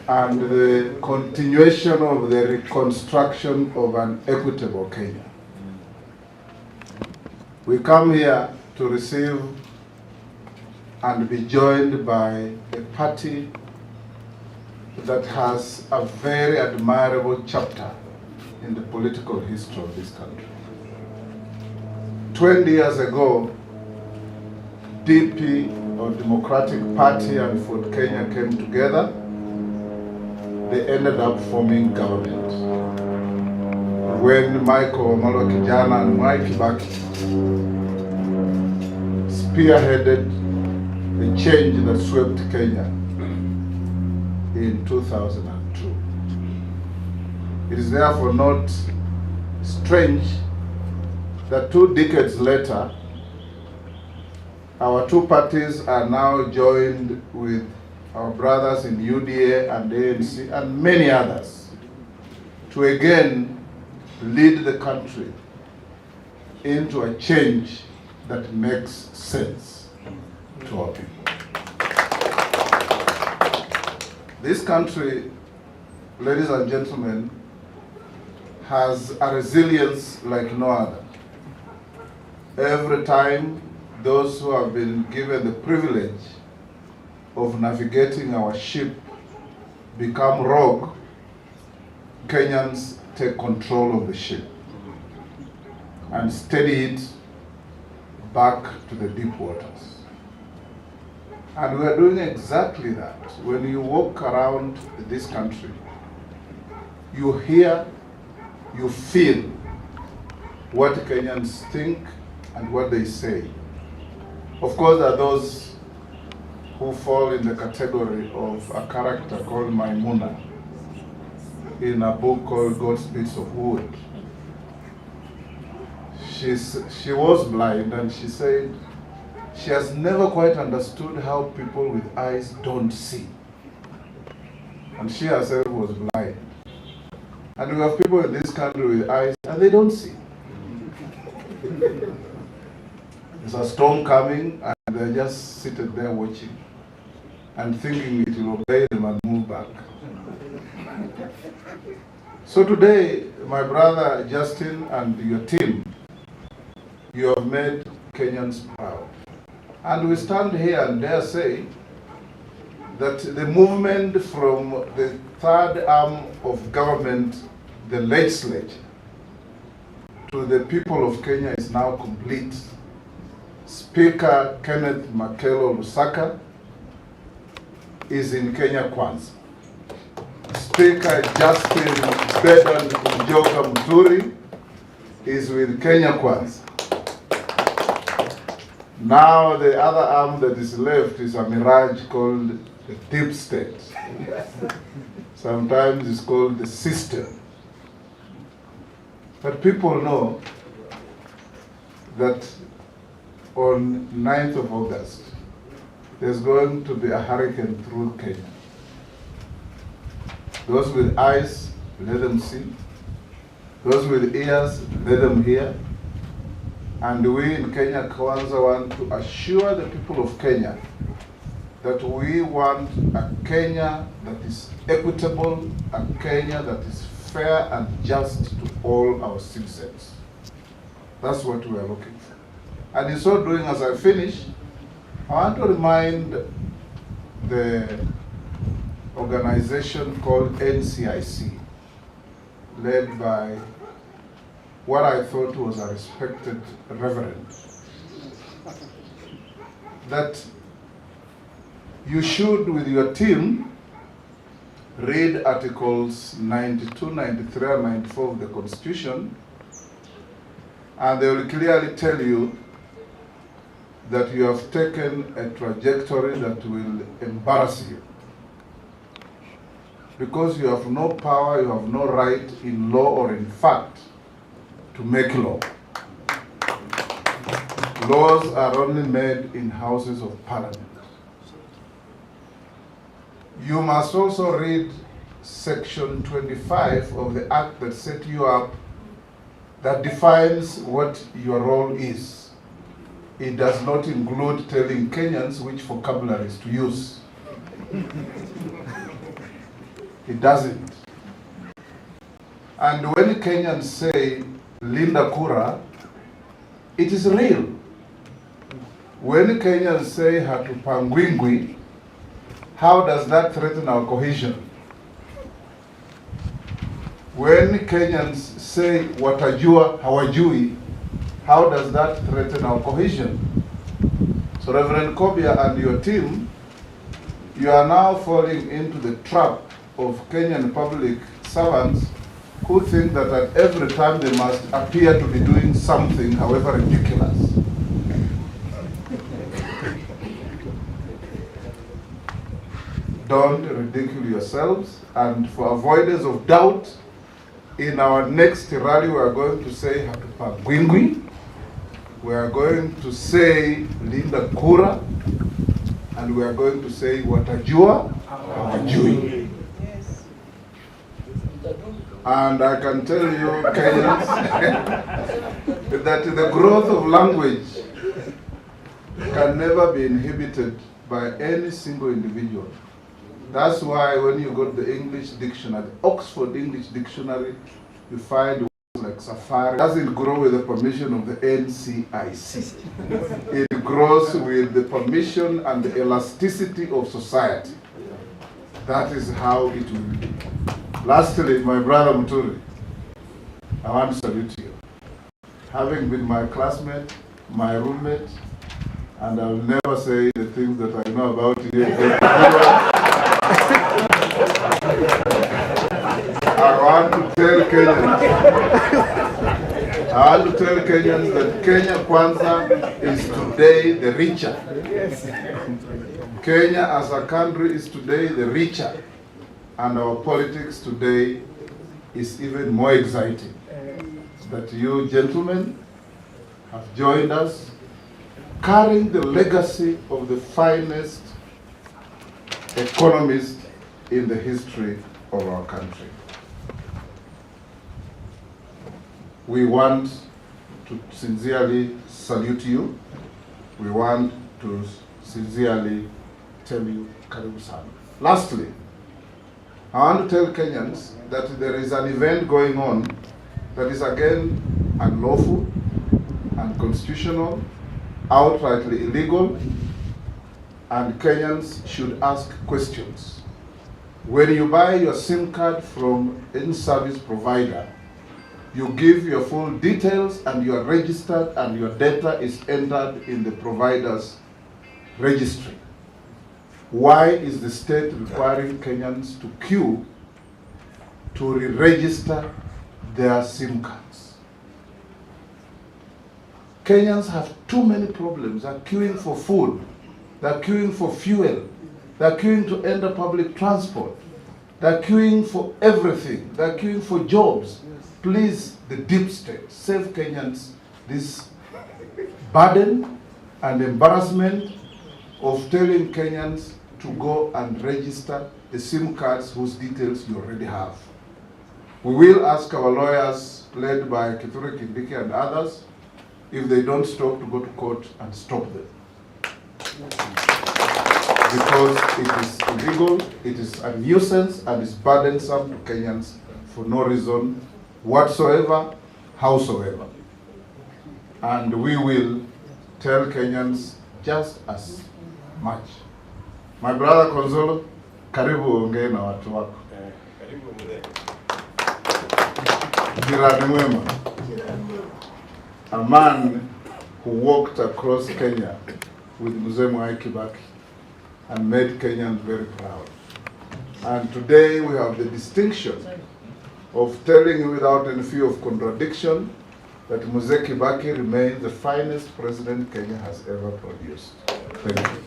and the continuation of the reconstruction of an equitable Kenya. We come here to receive and be joined by a party that has a very admirable chapter in the political history of this country. 20 years ago, DP, or Democratic Party, and Fort Kenya came together. They ended up forming government. When Michael Omolo Kijana and Mwai Kibaki spearheaded the change that swept Kenya in 2002. It is therefore not strange that 2 decades later, our two parties are now joined with our brothers in UDA and ANC and many others to again lead the country into a change that makes sense to our people. This country, ladies and gentlemen, has a resilience like no other. Every time those who have been given the privilege of navigating our ship become rogue, Kenyans take control of the ship and steady it back to the deep waters. And we are doing exactly that. When you walk around this country, you hear, you feel what Kenyans think and what they say. Of course, there are those who fall in the category of a character called Maimuna in a book called God's Bits of Wood. She was blind, and she said she has never quite understood how people with eyes don't see. And she herself was blind. And we have people in this country with eyes and they don't see. There's a storm coming and they're just seated there watching and thinking it will obey them and move back. So today, my brother Justin and your team, you have made Kenyans proud. And we stand here and dare say that the movement from the third arm of government, the legislature, to the people of Kenya is now complete. Speaker Kenneth Makelo Lusaka is in Kenya Kwanza. Speaker Justin Bedan Njoka Muturi is with Kenya Kwanza. Now the other arm that is left is a mirage called the deep state. Sometimes it's called the system. But people know that on 9th of August, there's going to be a hurricane through Kenya. Those with eyes, let them see. Those with ears, let them hear. And we in Kenya Kwanza want to assure the people of Kenya that we want a Kenya that is equitable, a Kenya that is fair and just to all our citizens. That's what we are looking for. And in so doing, as I finish, I want to remind the organization called NCIC, led by what I thought was a respected reverend, that you should, with your team, read Articles 92, 93, and 94 of the Constitution, and they will clearly tell you that you have taken a trajectory that will embarrass you. Because you have no power, you have no right in law or in fact to make law. Laws are only made in houses of parliament. You must also read section 25 of the act that set you up, that defines what your role is. It does not include telling Kenyans which vocabularies to use. It doesn't. And when Kenyans say Linda Kura, it is real. When Kenyans say Hatupangwingwi, how does that threaten our cohesion? When Kenyans say Watajua Hawajui, how does that threaten our cohesion? So Reverend Kobia and your team, you are now falling into the trap of Kenyan public servants who think that at every time they must appear to be doing something, however ridiculous. Don't ridicule yourselves, and for avoidance of doubt, in our next rally we are going to say Hatupangwingwi, we are going to say Linda Kura, and we are going to say Watajua Hawajui. And I can tell you, Kenyans, that the growth of language can never be inhibited by any single individual. That's why when you go to the English dictionary, the Oxford English Dictionary, you find words like safari. It doesn't grow with the permission of the NCIC. It grows with the permission and the elasticity of society. That is how it will be. Lastly, my brother Muturi, I want to salute you. Having been my classmate, my roommate, and I will never say the things that I know about you. I want to tell Kenyans that Kenya Kwanza is today the richer. Kenya as a country is today the richer. And our politics today is even more exciting. That you gentlemen have joined us, carrying the legacy of the finest economist in the history of our country. We want to sincerely salute you we want to sincerely tell you karibu sana. Lastly, I want to tell Kenyans that there is an event going on that is again unlawful, unconstitutional, outrightly illegal, and Kenyans should ask questions. When you buy your SIM card from any service provider, you give your full details and you are registered and your data is entered in the provider's registry. Why is the state requiring Kenyans to queue to re-register their SIM cards? Kenyans have too many problems. They're queuing for food, they're queuing for fuel, they're queuing to enter public transport, they're queuing for everything, they're queuing for jobs. Please, the deep state, save Kenyans this burden and embarrassment of telling Kenyans to go and register the SIM cards whose details you already have. We will ask our lawyers, led by Kithure Kindiki and others, if they don't stop, to go to court and stop them. Because it is illegal, it is a nuisance, and is burdensome to Kenyans for no reason whatsoever, howsoever. And we will tell Kenyans just as much. My brother Konzolo, karibu ongee na watu wako. Jirani mwema. A man who walked across Kenya with Mzee Mwai Kibaki and made Kenyans very proud. And today we have the distinction of telling you without any fear of contradiction that Mzee Kibaki remains the finest president Kenya has ever produced. Thank you.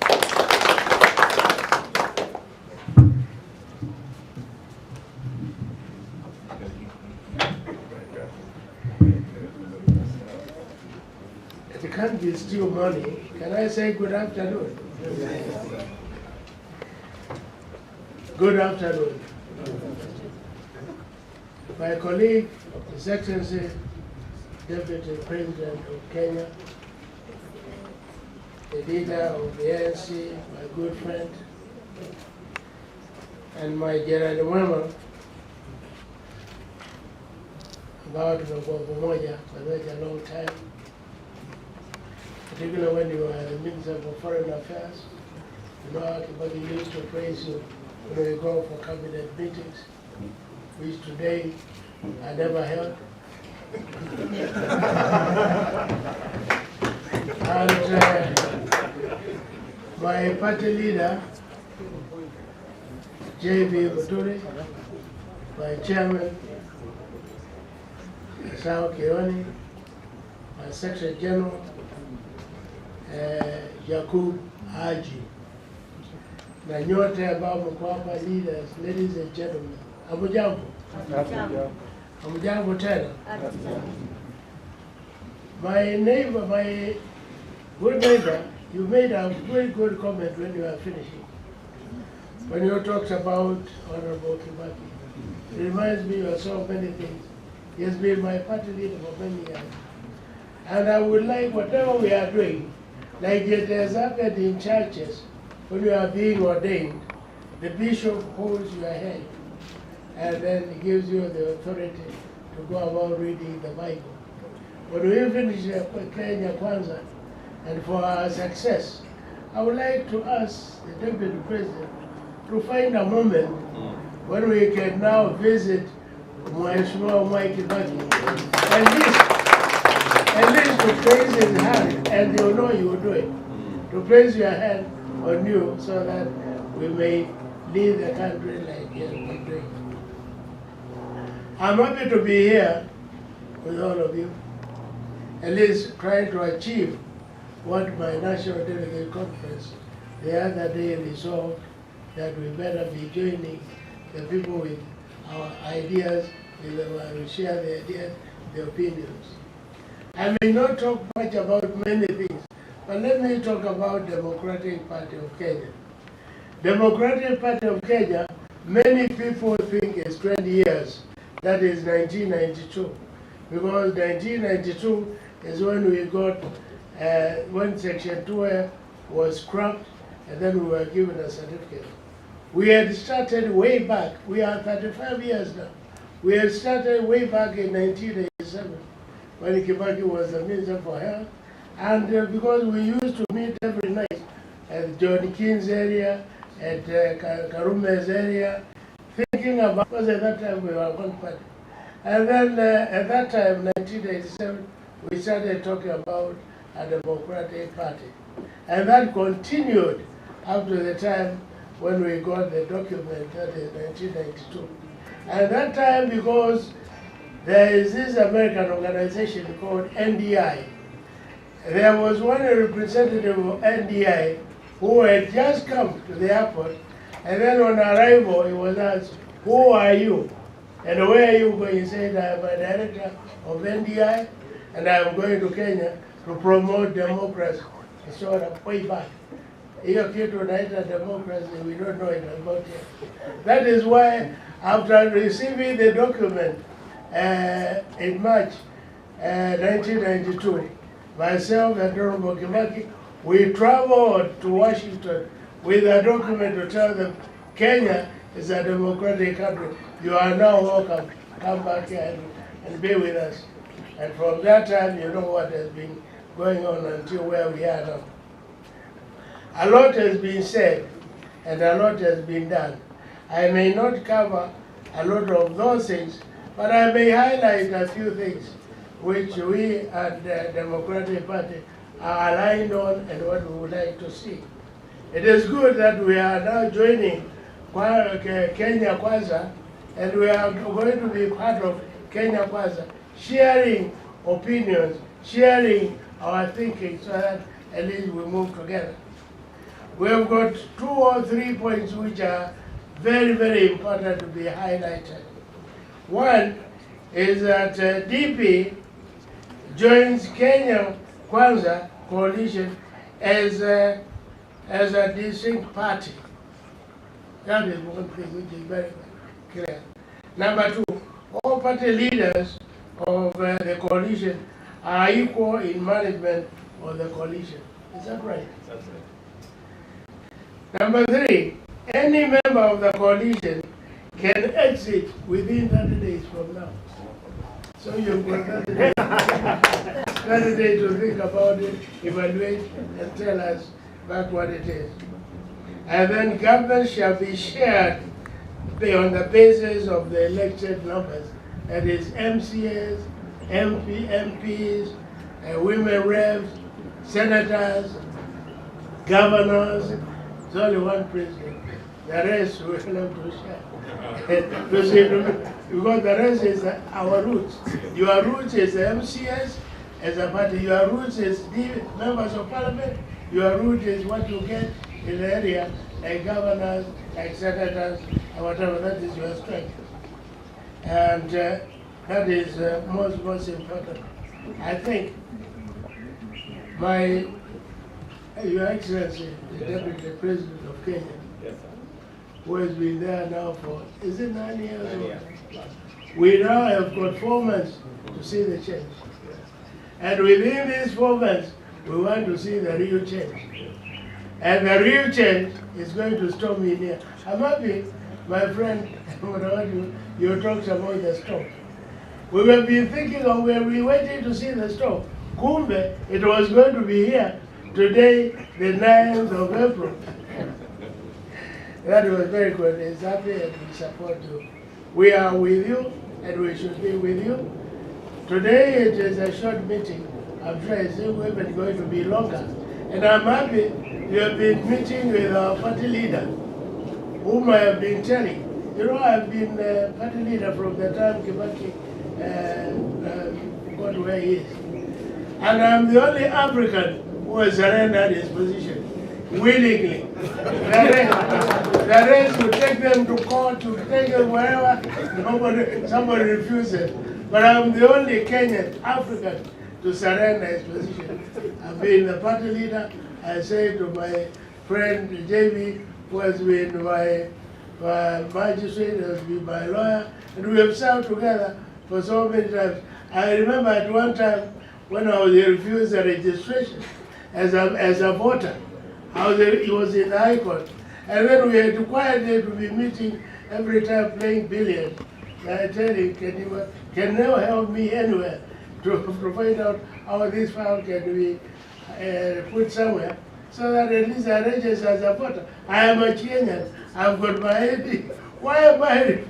It can't be still money. Can I say good afternoon? Good afternoon. My colleague, His Excellency, Deputy President of Kenya, the leader of the ANC, my good friend, and my Gerard Mwema, about Pamoja for a long time, particularly when you were the Minister for Foreign Affairs. You know, everybody used to praise you when we go for cabinet meetings, which today I never held. And my party leader, JB Muturi, my chairman, Sao Kioni, my Secretary General, Yakub Haji, na nyote ambao mko hapa, leaders, ladies and gentlemen, hamujambo? Hamujambo tena? My neighbor, my good neighbor, you made a very good comment when you were finishing. When you talked about Honorable Kibaki, it reminds me of so many things. He has been my party leader for many years. And I would like, whatever we are doing, like it has happened in churches, when you are being ordained, the bishop holds your hand and then he gives you the authority to go about reading the Bible. When we finish Kenya Kwanza, and for our success, I would like to ask the Deputy President to find a moment when we can now visit Mheshimiwa Mwai Kibaki, at least to place his hand, and they'll know you will do it, to place your hand on you so that we may lead the country like he has been doing. I'm happy to be here with all of you, at least trying to achieve what my National Delegate Conference the other day resolved, that we better be joining the people with our ideas, we share the ideas, the opinions. I may not talk much about many things, but let me talk about Democratic Party of Kenya. Democratic Party of Kenya, many people think it's 20 years. That is 1992. Because 1992 is when we got when Section 2 was scrapped, and then we were given a certificate. We had started way back. We are 35 years now. We had started way back in 1987 when Kibaki was the Minister for Health. And because we used to meet every night at John King's area, at Karume's area, thinking about, because at that time we were one party. And then at that time, 1987, we started talking about a Democratic Party. And that continued up to the time when we got the document, that is 1992. And that time, because there is this American organization called NDI, there was one representative of NDI who had just come to the airport, and then on arrival, he was asked, "Who are you? And where are you going?" He said, "I am a director of NDI, and I am going to Kenya to promote democracy." Sort of way back. Hiyo kitu naita democracy, we don't know it about it. That is why, after receiving the document in March 1992, myself and Honorable Kibaki, we traveled to Washington with a document to tell them, Kenya is a democratic country. You are now welcome. Come back here and be with us. And from that time, you know what has been going on until where we are now. A lot has been said and a lot has been done. I may not cover a lot of those things, but I may highlight a few things which we at the Democratic Party are aligned on and what we would like to see. It is good that we are now joining Kenya Kwanza, and we are going to be part of Kenya Kwanza, sharing opinions, sharing our thinking, so that at least we move together. We have got 2 or 3 points which are very, very important to be highlighted. One is that DP joins Kenya Kwanza coalition as a distinct party. That is one thing which is very clear. Number 2, all party leaders of the coalition are equal in management of the coalition. Is that right? That's right. Number 3, any member of the coalition can exit within 30 days from now. So you've got 30 days, 30 days to think about it, evaluate, and tell us back what it is. And then government shall be shared on the basis of the elected numbers. That is MCAs, MPs, women reps, senators, governors. It's only one president. The rest we will have to share. Because the rest is our roots. Your roots is the MCS as a party. Your roots is the members of parliament. Your root is what you get in the area, like governors, like senators, or whatever. That is your strength. And that is most important. I think Your Excellency, the Deputy President of Kenya, yes, who has been there now for, is it 9 years? 9 years. We now have got 4 months to see the change. And within these 4 months, we want to see the real change. And the real change is going to stop me here. I'm happy, my friend, you talked about the stop. We have been thinking of where we waiting to see the stop. Kumbe, it was going to be here today, the 9th of April. That was very good. It's happy and we support you. We are with you and we should be with you. Today it is a short meeting. I'm sure it's even going to be longer. And I'm happy you have been meeting with our party leader, whom I have been telling. You know, I've been party leader from the time Kibaki got where he is. And I'm the only African who has surrendered his position willingly. The rest will take them to court, to take them wherever, somebody refuses. But I'm the only Kenyan African to surrender his position. I've been the party leader. I say to my friend JB, who has been my magistrate, has been my lawyer, and we have served together for so many times. I remember at one time when I was refused the registration as a voter. He was in the High Court. And then we had required them to be meeting every time playing billiards. I tell you, can you help me anywhere to find out how this file can be put somewhere, so that at least I register as a voter. I am a Kenyan. I've got my ID. Why am I?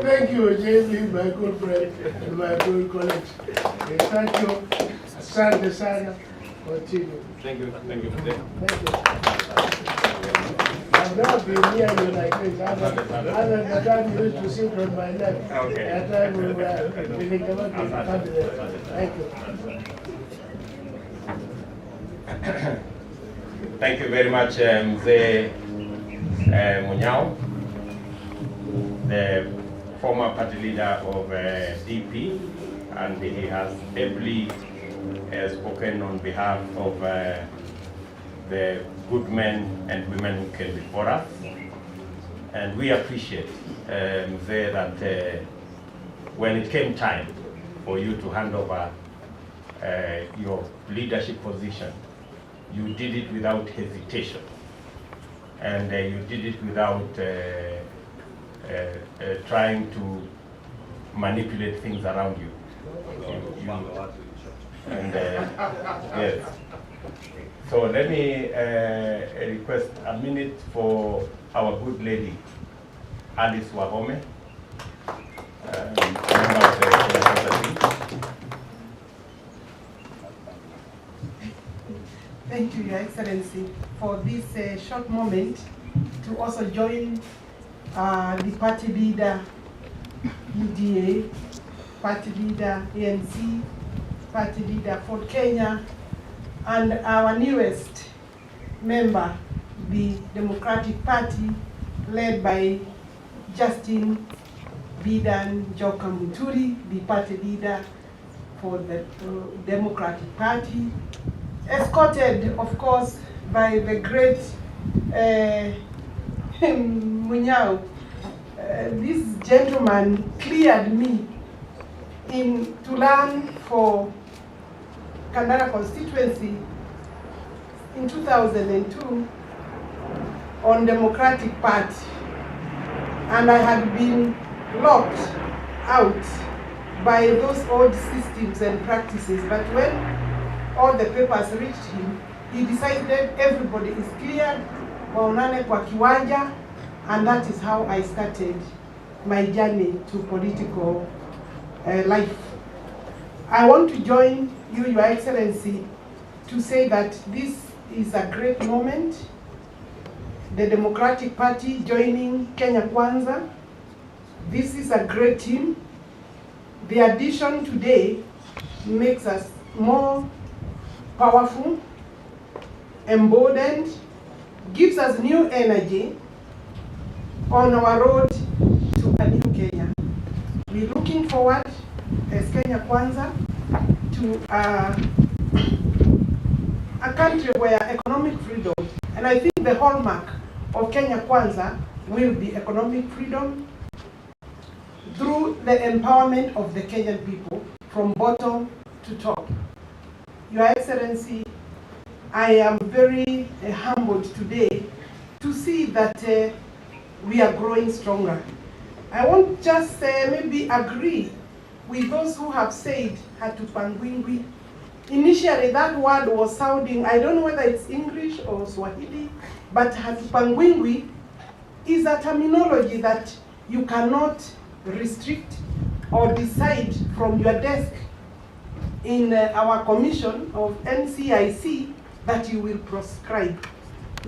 Thank you, JB, my good friend and my good colleagues. Thank you. Asante sana. Continue. Thank you. Thank you. Thank you. I've never been near you like this. Other than the time you used to sit on my lap. Okay. That time we were living about the cabinet. Thank you. Thank you very much, Mzee Munyao, the former party leader of DP, and he has ably spoken on behalf of the good men and women who came before us. And we appreciate, Mzee, that when it came time for you to hand over your leadership position, you did it without hesitation, and you did it without trying to manipulate things around you. Yes. So let me request a minute for our good lady, Alice Wahome, member of the Kenya Kwanza team. Thank you, Your Excellency, for this short moment to also join the party leader, UDA, party leader, ANC, party leader for Kenya, and our newest member, the Democratic Party, led by Justin Bidan Joka Muturi, the party leader for the Democratic Party, escorted, of course, by the great Munyao. This gentleman cleared me to learn for Kandara constituency in 2002 on Democratic Party, and I had been locked out by those old systems and practices. But when all the papers reached him, he decided everybody is cleared, waonane kwa kiwanja, and that is how I started my journey to political life. I want to join you, Your Excellency, to say that this is a great moment. The Democratic Party joining Kenya Kwanza. This is a great team. The addition today makes us more powerful, emboldened, gives us new energy on our road to a new Kenya. We're looking forward as Kenya Kwanza to a country where economic freedom, and I think the hallmark of Kenya Kwanza will be economic freedom through the empowerment of the Kenyan people from bottom to top. Your Excellency, I am very humbled today to see that we are growing stronger. I won't just maybe agree with those who have said hatupangwingwi. Initially that word was sounding, I don't know whether it's English or Swahili, but hatupangwingwi is a terminology that you cannot restrict or decide from your desk in our commission of NCIC that you will prescribe.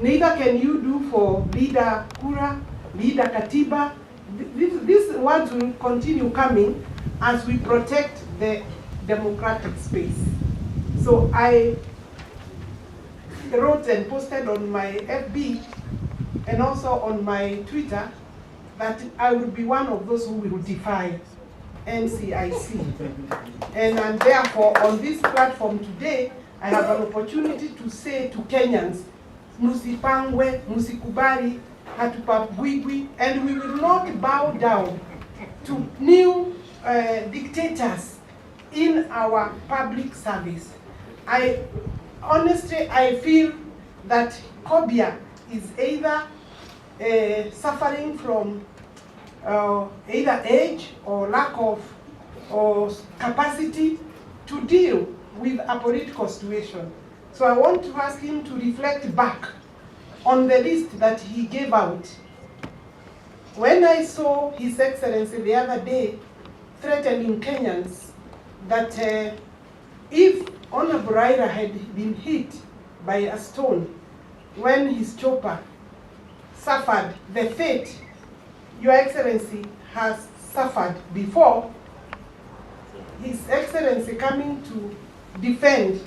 Neither can you do for leader Kura, leader Katiba. These words will continue coming as we protect the democratic space. So I wrote and posted on my FB and also on my Twitter that I will be one of those who will defy NCIC. And therefore, on this platform today, I have an opportunity to say to Kenyans, musipangwe, musikubali, hatupabwigwi, and we will not bow down to new dictators in our public service. Honestly, I feel that Kobia is either suffering from either age or lack of capacity to deal with a political situation. So I want to ask him to reflect back on the list that he gave out. When I saw His Excellency the other day threatening Kenyans that if Honorable Raila had been hit by a stone when his chopper suffered the fate Your Excellency has suffered before, His Excellency coming to defend.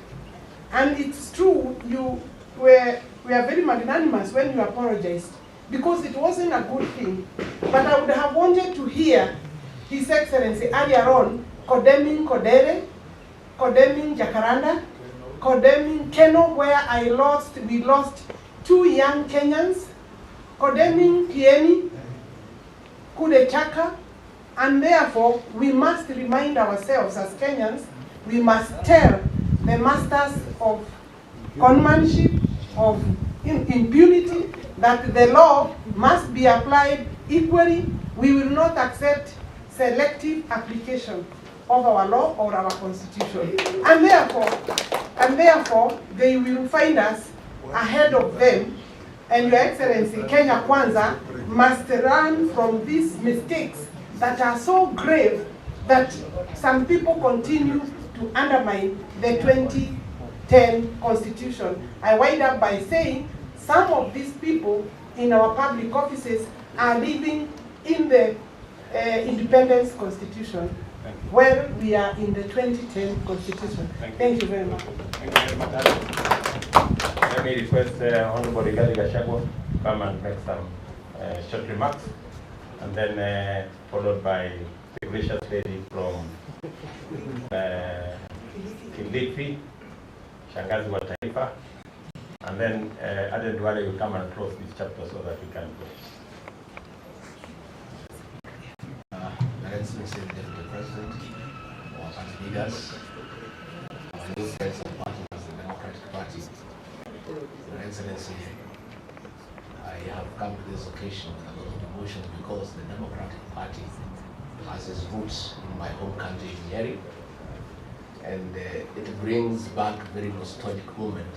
And it's true, you were very magnanimous when you apologized, because it wasn't a good thing. But I would have wanted to hear His Excellency earlier on condemning Kodere, condemning Jacaranda, condemning Keno, where we lost 2 young Kenyans, condemning Kieni, Kude Chaka, and therefore we must remind ourselves as Kenyans, we must tell the masters of conmanship, of impunity, that the law must be applied equally. We will not accept selective application of our law or our constitution. And therefore, they will find us ahead of them. And Your Excellency, Kenya Kwanza must learn from these mistakes that are so grave that some people continue to undermine the 2010 Constitution. I wind up by saying some of these people in our public offices are living in the Independence Constitution, where we are in the 2010 Constitution. Thank you very much. Thank you very much. Let me request Honorable Rigathi Gachagua to come and make some short remarks, and then followed by the gracious lady from Kilifi, Shangazi wa Taifa, and then Aden Duale will come and close this chapter so that we can go. Your Excellency, the Deputy President, our party leaders, our new friends and partners in the Democratic Party. Your Excellency, I have come to this occasion with a lot of emotion because the Democratic Party has its roots in my home country, in Nyeri, and it brings back a very nostalgic moment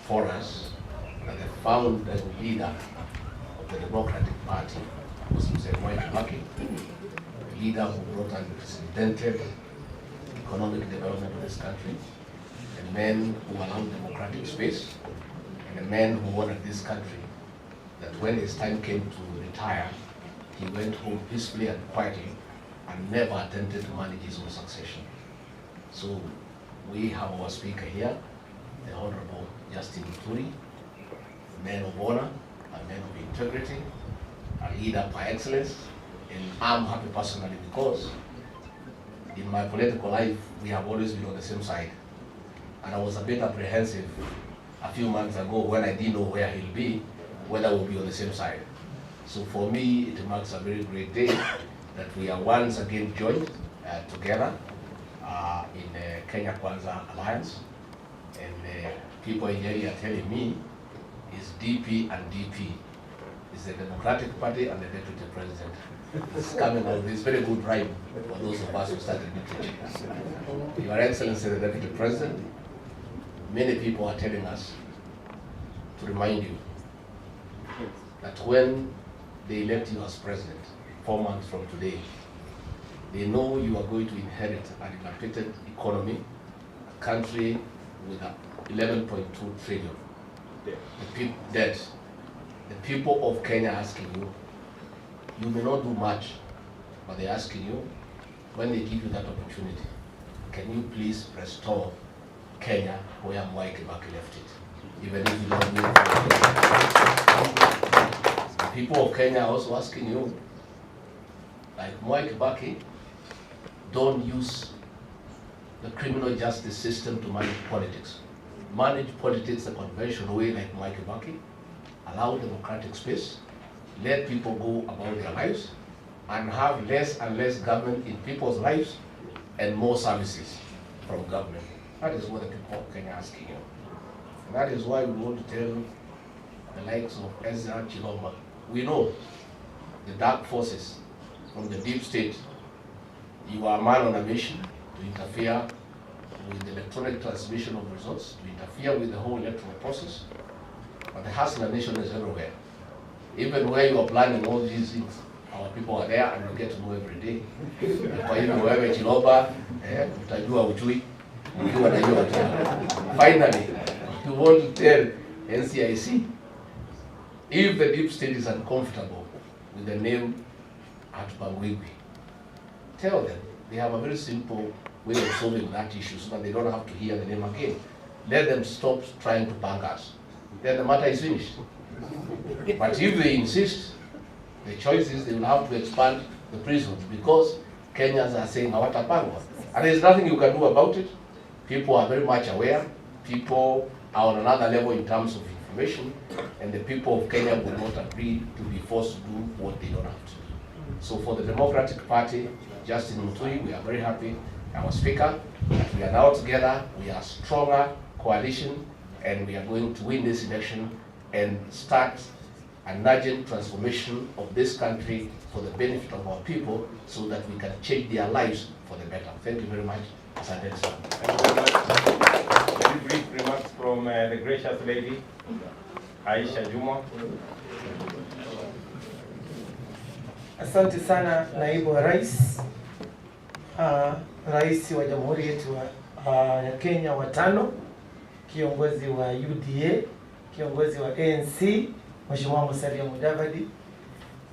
for us that the founder and leader of the Democratic Party was Mr. Mwai Kibaki, a leader who brought unprecedented economic development of this country, a man who allowed democratic space, and a man who wanted this country that when his time came to retire, he went home peacefully and quietly and never attempted to manage his own succession. So we have our speaker here, the Honorable Justin Muturi, a man of honor, a man of integrity, a leader by excellence, and I'm happy personally because in my political life, we have always been on the same side. And I was a bit apprehensive a few months ago when I didn't know where he'll be, whether we'll be on the same side. So for me, it marks a very great day that we are once again joined together in the Kenya Kwanza Alliance. And people in Nyeri are telling me it's DP and DP. It's the Democratic Party and the Deputy President. It's coming out. It's very good rhyme for those of us who started literature. Your Excellency, the Deputy President, many people are telling us to remind you that when they elect you as president, 4 months from today, they know you are going to inherit a dilapidated economy, a country with 11.2 trillion debt. The people of Kenya are asking you, you may not do much, but they're asking you, when they give you that opportunity, can you please restore Kenya where Mwai Kibaki left it, even if you don't need it. The people of Kenya are also asking you, like Mwai Kibaki, don't use the criminal justice system to manage politics. Manage politics the conventional way like Mwai Kibaki, allow democratic space, let people go about their lives, and have less and less government in people's lives, and more services from government. That is what the people of Kenya are asking you. And that is why we want to tell the likes of Ezra Chilomba, we know the dark forces from the deep state. You are a man on a mission to interfere with the electronic transmission of results, to interfere with the whole electoral process. But the hustler nation is everywhere. Even where you are planning all these things, our people are there and we get to know every day. Kwa hivyo wewe Chilomba, utajua ujui, ukiwa na hiyo utajua. Finally, you want to tell NCIC, if the deep state is uncomfortable with the name Atupangwigwi, tell them they have a very simple way of solving that issue so that they don't have to hear the name again. Let them stop trying to bang us. Then the matter is finished. But if they insist, the choice is they will have to expand the prisons because Kenyans are saying hawatapangwa. And there's nothing you can do about it. People are very much aware. People are on another level in terms of information. And the people of Kenya will not agree to be forced to do what they don't have to do. So for the Democratic Party, Justin Muturi, we are very happy, our Speaker, that we are now together, we are a stronger coalition, and we are going to win this election and start a nudging transformation of this country for the benefit of our people so that we can change their lives for the better. Thank you very much. Thank you very much. Very brief remarks from the gracious lady, Aisha Juma. Asante sana naibu wa rais, rais wa jamhuri yetu ya Kenya wa tano, kiongozi wa UDA, kiongozi wa ANC, Mheshimiwa Musalia Mudavadi,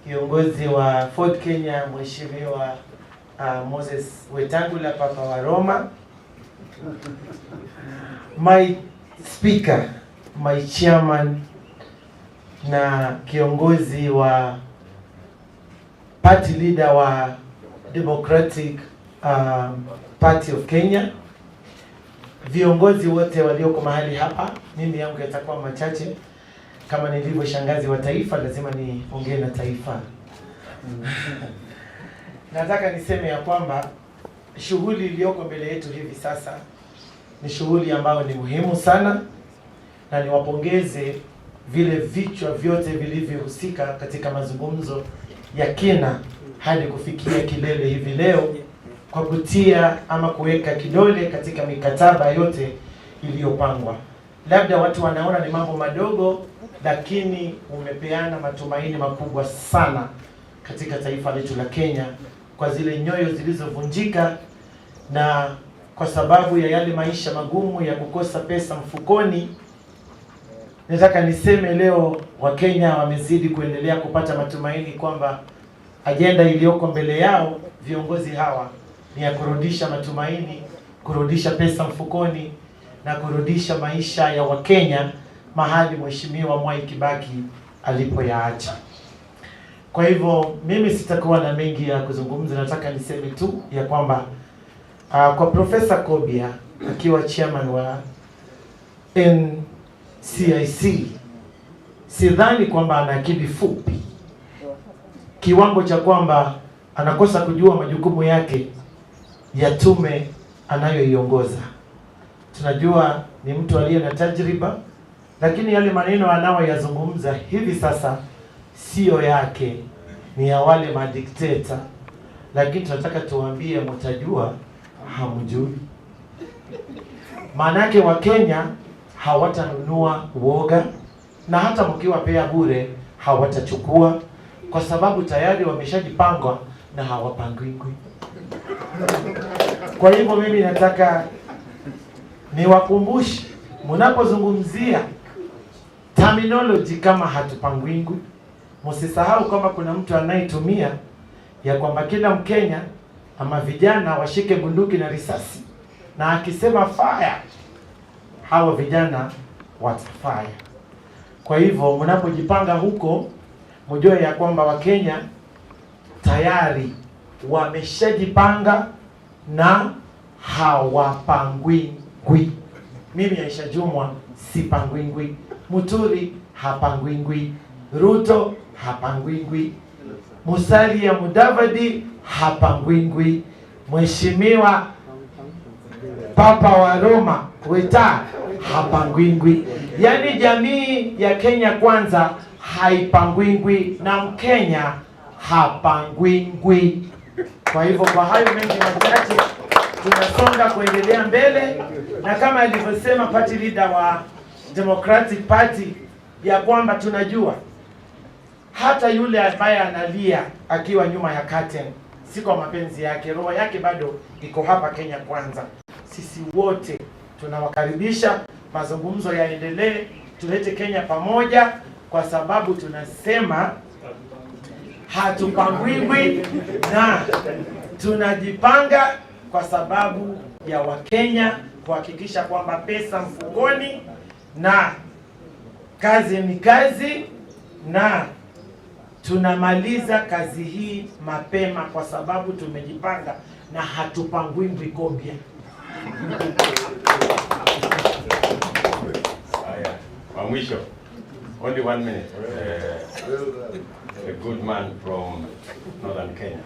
kiongozi wa Ford Kenya, Mheshimiwa Moses Wetangula, Papa wa Roma, my speaker, my chairman na kiongozi wa Party Leader wa Democratic Party of Kenya, viongozi wote walioko mahali hapa. Mimi yangu yatakuwa machache. Kama nilivyo shangazi wa taifa, lazima niongee na taifa. Nataka niseme ya kwamba shughuli iliyoko mbele yetu hivi sasa ni shughuli ambayo ni muhimu sana, na niwapongeze vile vichwa vyote vilivyohusika katika mazungumzo ya kina hadi kufikia kilele hivi leo kwa kutia ama kuweka kidole katika mikataba yote iliyopangwa. Labda watu wanaona ni mambo madogo, lakini umepeana matumaini makubwa sana katika taifa letu la Kenya kwa zile nyoyo zilizovunjika na kwa sababu ya yale maisha magumu ya kukosa pesa mfukoni. Nataka niseme leo Wakenya wamezidi kuendelea kupata matumaini kwamba ajenda iliyoko mbele yao viongozi hawa ni ya kurudisha matumaini, kurudisha pesa mfukoni na kurudisha maisha ya Wakenya mahali Mheshimiwa Mwai Kibaki alipoyaacha. Kwa hivyo mimi sitakuwa na mengi ya kuzungumza, nataka niseme tu ya kwamba kwa Professor Kobia akiwa chairman wa NCIC, sidhani kwamba ana akili fupi kiwango cha kwamba anakosa kujua majukumu yake ya tume anayoiongoza. Tunajua ni mtu aliye na tajriba, lakini yale maneno anayoyazungumza hivi sasa sio yake, ni ya wale madikteta. Lakini tunataka tuwaambie mtajua hamjui. Maanake Wakenya hawatanunua uoga, na hata mkiwapea bure hawatachukua, kwa sababu tayari wameshajipanga na hawapangwingwi. Kwa hivyo mimi nataka niwakumbushe, mnapozungumzia terminology kama hatupangwingwi, msisahau kama kuna mtu anayetumia ya kwamba kila Mkenya ama vijana washike bunduki na risasi, na akisema fire hawa vijana watafire. Kwa hivyo mnapojipanga huko, mjue ya kwamba Wakenya tayari wameshajipanga na hawapangwingwi. Mimi Aisha Jumwa sipangwingwi, Muturi hapangwingwi, Ruto hapangwingwi, Musalia Mudavadi hapangwingwi, Mheshimiwa Papa wa Roma Weta hapangwingwi. Yaani jamii ya Kenya Kwanza haipangwingwi na Mkenya hapangwingwi. Kwa hivyo kwa hayo mengi machache tunasonga kuendelea mbele, na kama alivyosema party leader wa Democratic Party ya kwamba tunajua hata yule ambaye analia akiwa nyuma ya curtain si kwa mapenzi yake, roho yake bado iko hapa Kenya Kwanza. Sisi wote tunawakaribisha, mazungumzo yaendelee, tulete Kenya pamoja, kwa sababu tunasema hatupangwingwi na tunajipanga kwa sababu ya Wakenya kuhakikisha kwamba pesa mfukoni na kazi ni kazi, na tunamaliza kazi hii mapema kwa sababu tumejipanga na hatupangwingwi kobia. Kwa mwisho, only 1 minute. A good man from Northern Kenya.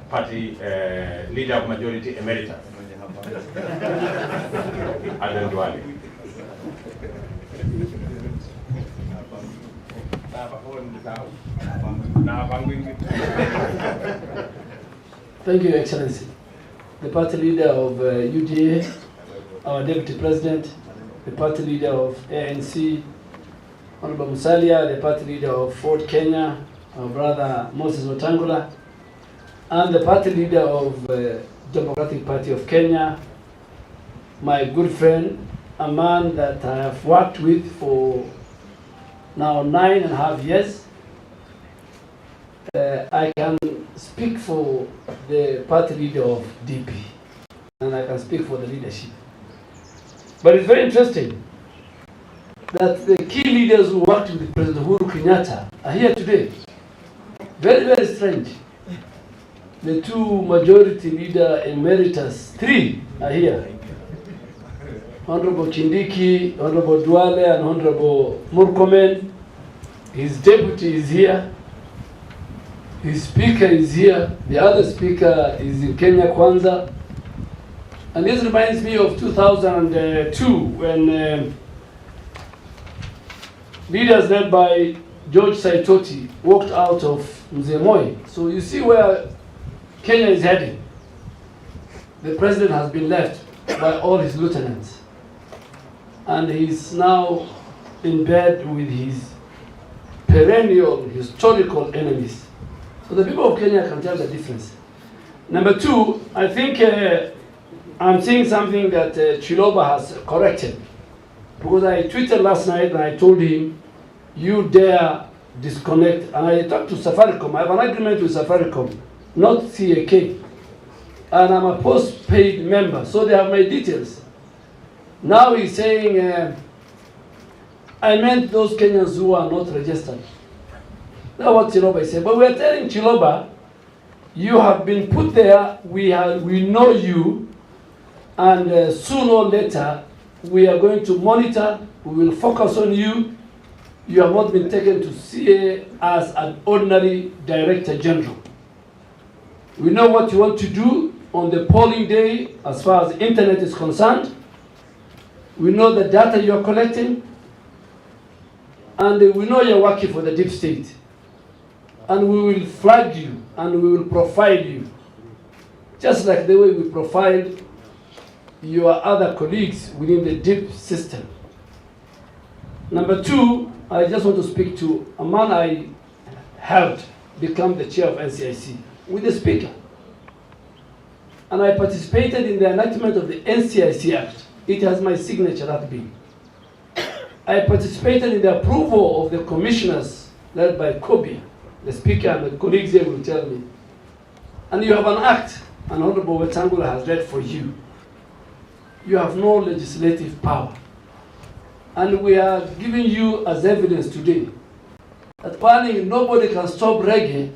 Party Leader of Majority Emeritus. Aden Duale. Thank you, Excellency. The party leader of UDA, our Deputy President, the party leader of ANC, Honorable Musalia, the party leader of Ford Kenya, our brother Moses Wetangula, and the party leader of Democratic Party of Kenya, my good friend, a man that I have worked with for now 9.5 years. I can speak for the party leader of DP, and I can speak for the leadership. But it's very interesting that the key leaders who worked with President Uhuru Kenyatta are here today. Very, very strange. The two majority leader emeritus, 3 are here. Honorable Kindiki, Honorable Duale, and Honorable Murkomen. His deputy is here. His speaker is here. The other speaker is in Kenya Kwanza. And this reminds me of 2002 when leaders led by George Saitoti walked out of Mzee Moi. So you see where Kenya is heading. The president has been left by all his lieutenants. And he's now in bed with his perennial historical enemies. So the people of Kenya can tell the difference. Number 2, I think I'm seeing something that Chiloba has corrected. Because I tweeted last night and I told him, you dare disconnect. And I talked to Safaricom. I have an agreement with Safaricom, not CAK. And I'm a post-paid member, so they have my details. Now he's saying, I meant those Kenyans who are not registered. That's what Chiloba is saying. But we are telling Chiloba, you have been put there, we know you, and sooner or later, we are going to monitor, we will focus on you. You have not been taken to CA as an ordinary Director General. We know what you want to do on the polling day as far as the internet is concerned. We know the data you are collecting, and we know you're working for the deep state. And we will flag you, and we will profile you, just like the way we profiled your other colleagues within the deep system. Number 2, I just want to speak to a man I helped become the chair of NCIC with the speaker. And I participated in the enactment of the NCIC Act. It has my signature, that bill. I participated in the approval of the commissioners led by Kobe, the speaker, and the colleagues here will tell me. And you have an act, and Honorable Wetangula has read for you. You have no legislative power. And we are giving you as evidence today that banning nobody can stop reggae,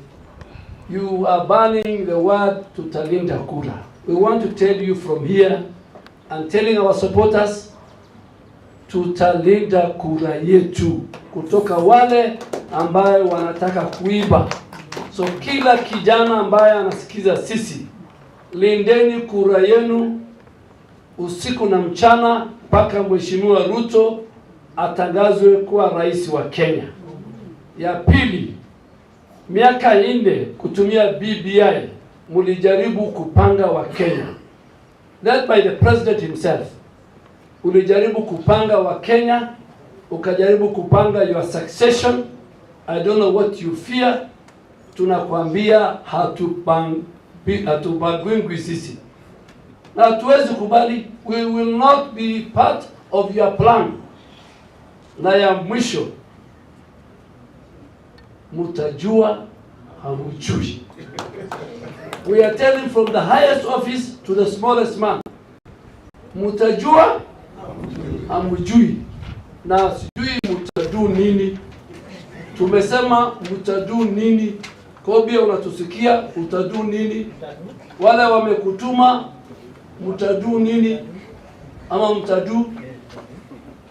you are banning the word to Talinda Kura. We want to tell you from here and telling our supporters to Talinda Kura yetu, kutoka wale ambayo wanataka kuiba So kila kijana ambaye anasikiza sisi, lindeni kura yenu usiku na mchana mpaka Mheshimiwa Ruto atangazwe kuwa rais wa Kenya. Ya pili, miaka 4 kutumia BBI mulijaribu kupanga wa Kenya, led by the president himself. Ulijaribu kupanga wa Kenya, ukajaribu kupanga your succession. I don't know what you fear. Tunakwambia hatubagwingwi sisi na hatuwezi kubali. We will not be part of your plan. Na ya mwisho, mutajua hamujui. We are telling from the highest office to the smallest man, mutajua hamujui, na sijui mutadu nini. Tumesema mutadu nini? Kobia, unatusikia? Utadu nini? Wale wamekutuma mutadu nini? Ama mutadu?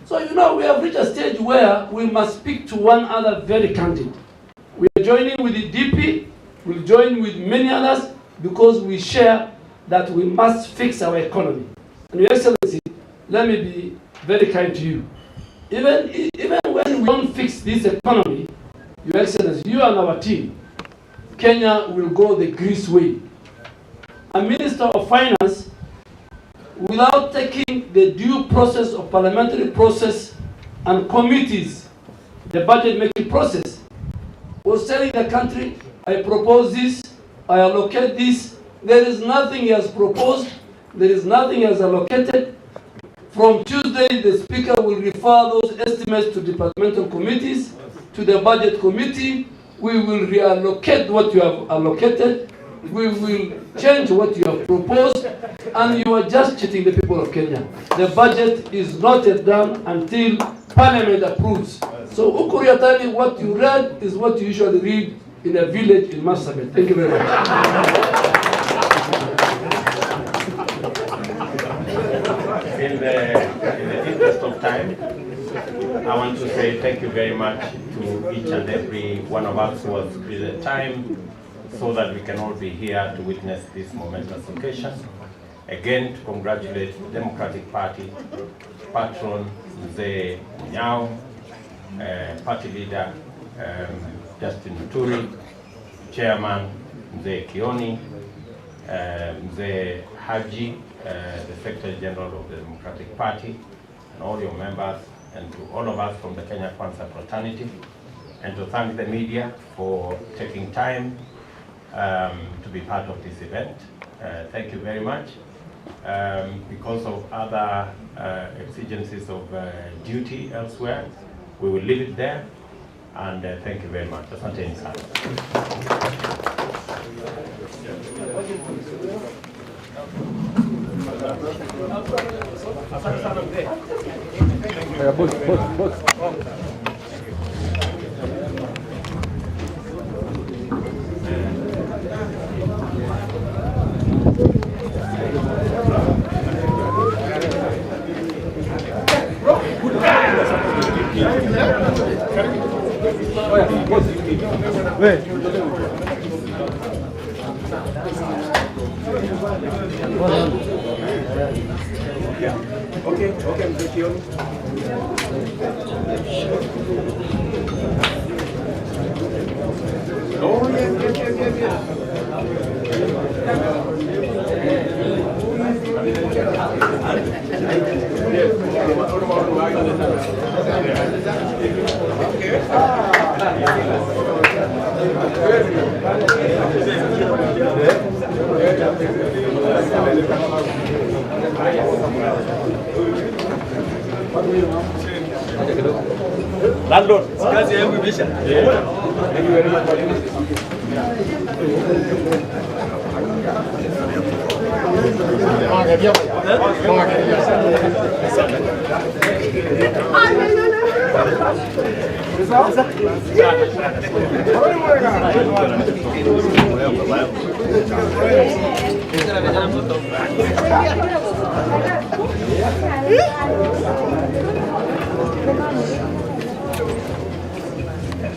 So you know, we have reached a stage where we must speak to one another very candid. We are joining with the DP, we'll join with many others, because we share that we must fix our economy. And Your Excellency, let me be very kind to you. Even when we don't fix this economy, Your Excellency, you and our team, Kenya will go the Greece way. A Minister of Finance, without taking the due process of parliamentary process and committees, the budget making process, was telling the country, I propose this, I allocate this. There is nothing he has proposed, there is nothing he has allocated. From Tuesday, the Speaker will refer those estimates to departmental committees, to the budget committee. We will reallocate what you have allocated. We will change what you have proposed, and you are just cheating the people of Kenya. The budget is not yet done until Parliament approves. So Ukuriatani, what you read is what you usually read in a village in Marsabit. Thank you very much. In the interest of time, I want to say thank you very much to each and every one of us who has created time so that we can all be here to witness this momentous occasion. Again, to congratulate the Democratic Party, patron Mzee Nyao, Party Leader JB Muturi, Chairman Mzee Kioni, Mzee Haji, the Secretary General of the Democratic Party, and all your members, and to all of us from the Kenya Kwanza fraternity, and to thank the media for taking time to be part of this event. Thank you very much. Because of other exigencies of duty elsewhere, we will leave it there, and thank you very much. Asanteni sana. Landlord, kazi yangu imeisha. Thank you very much. Come on.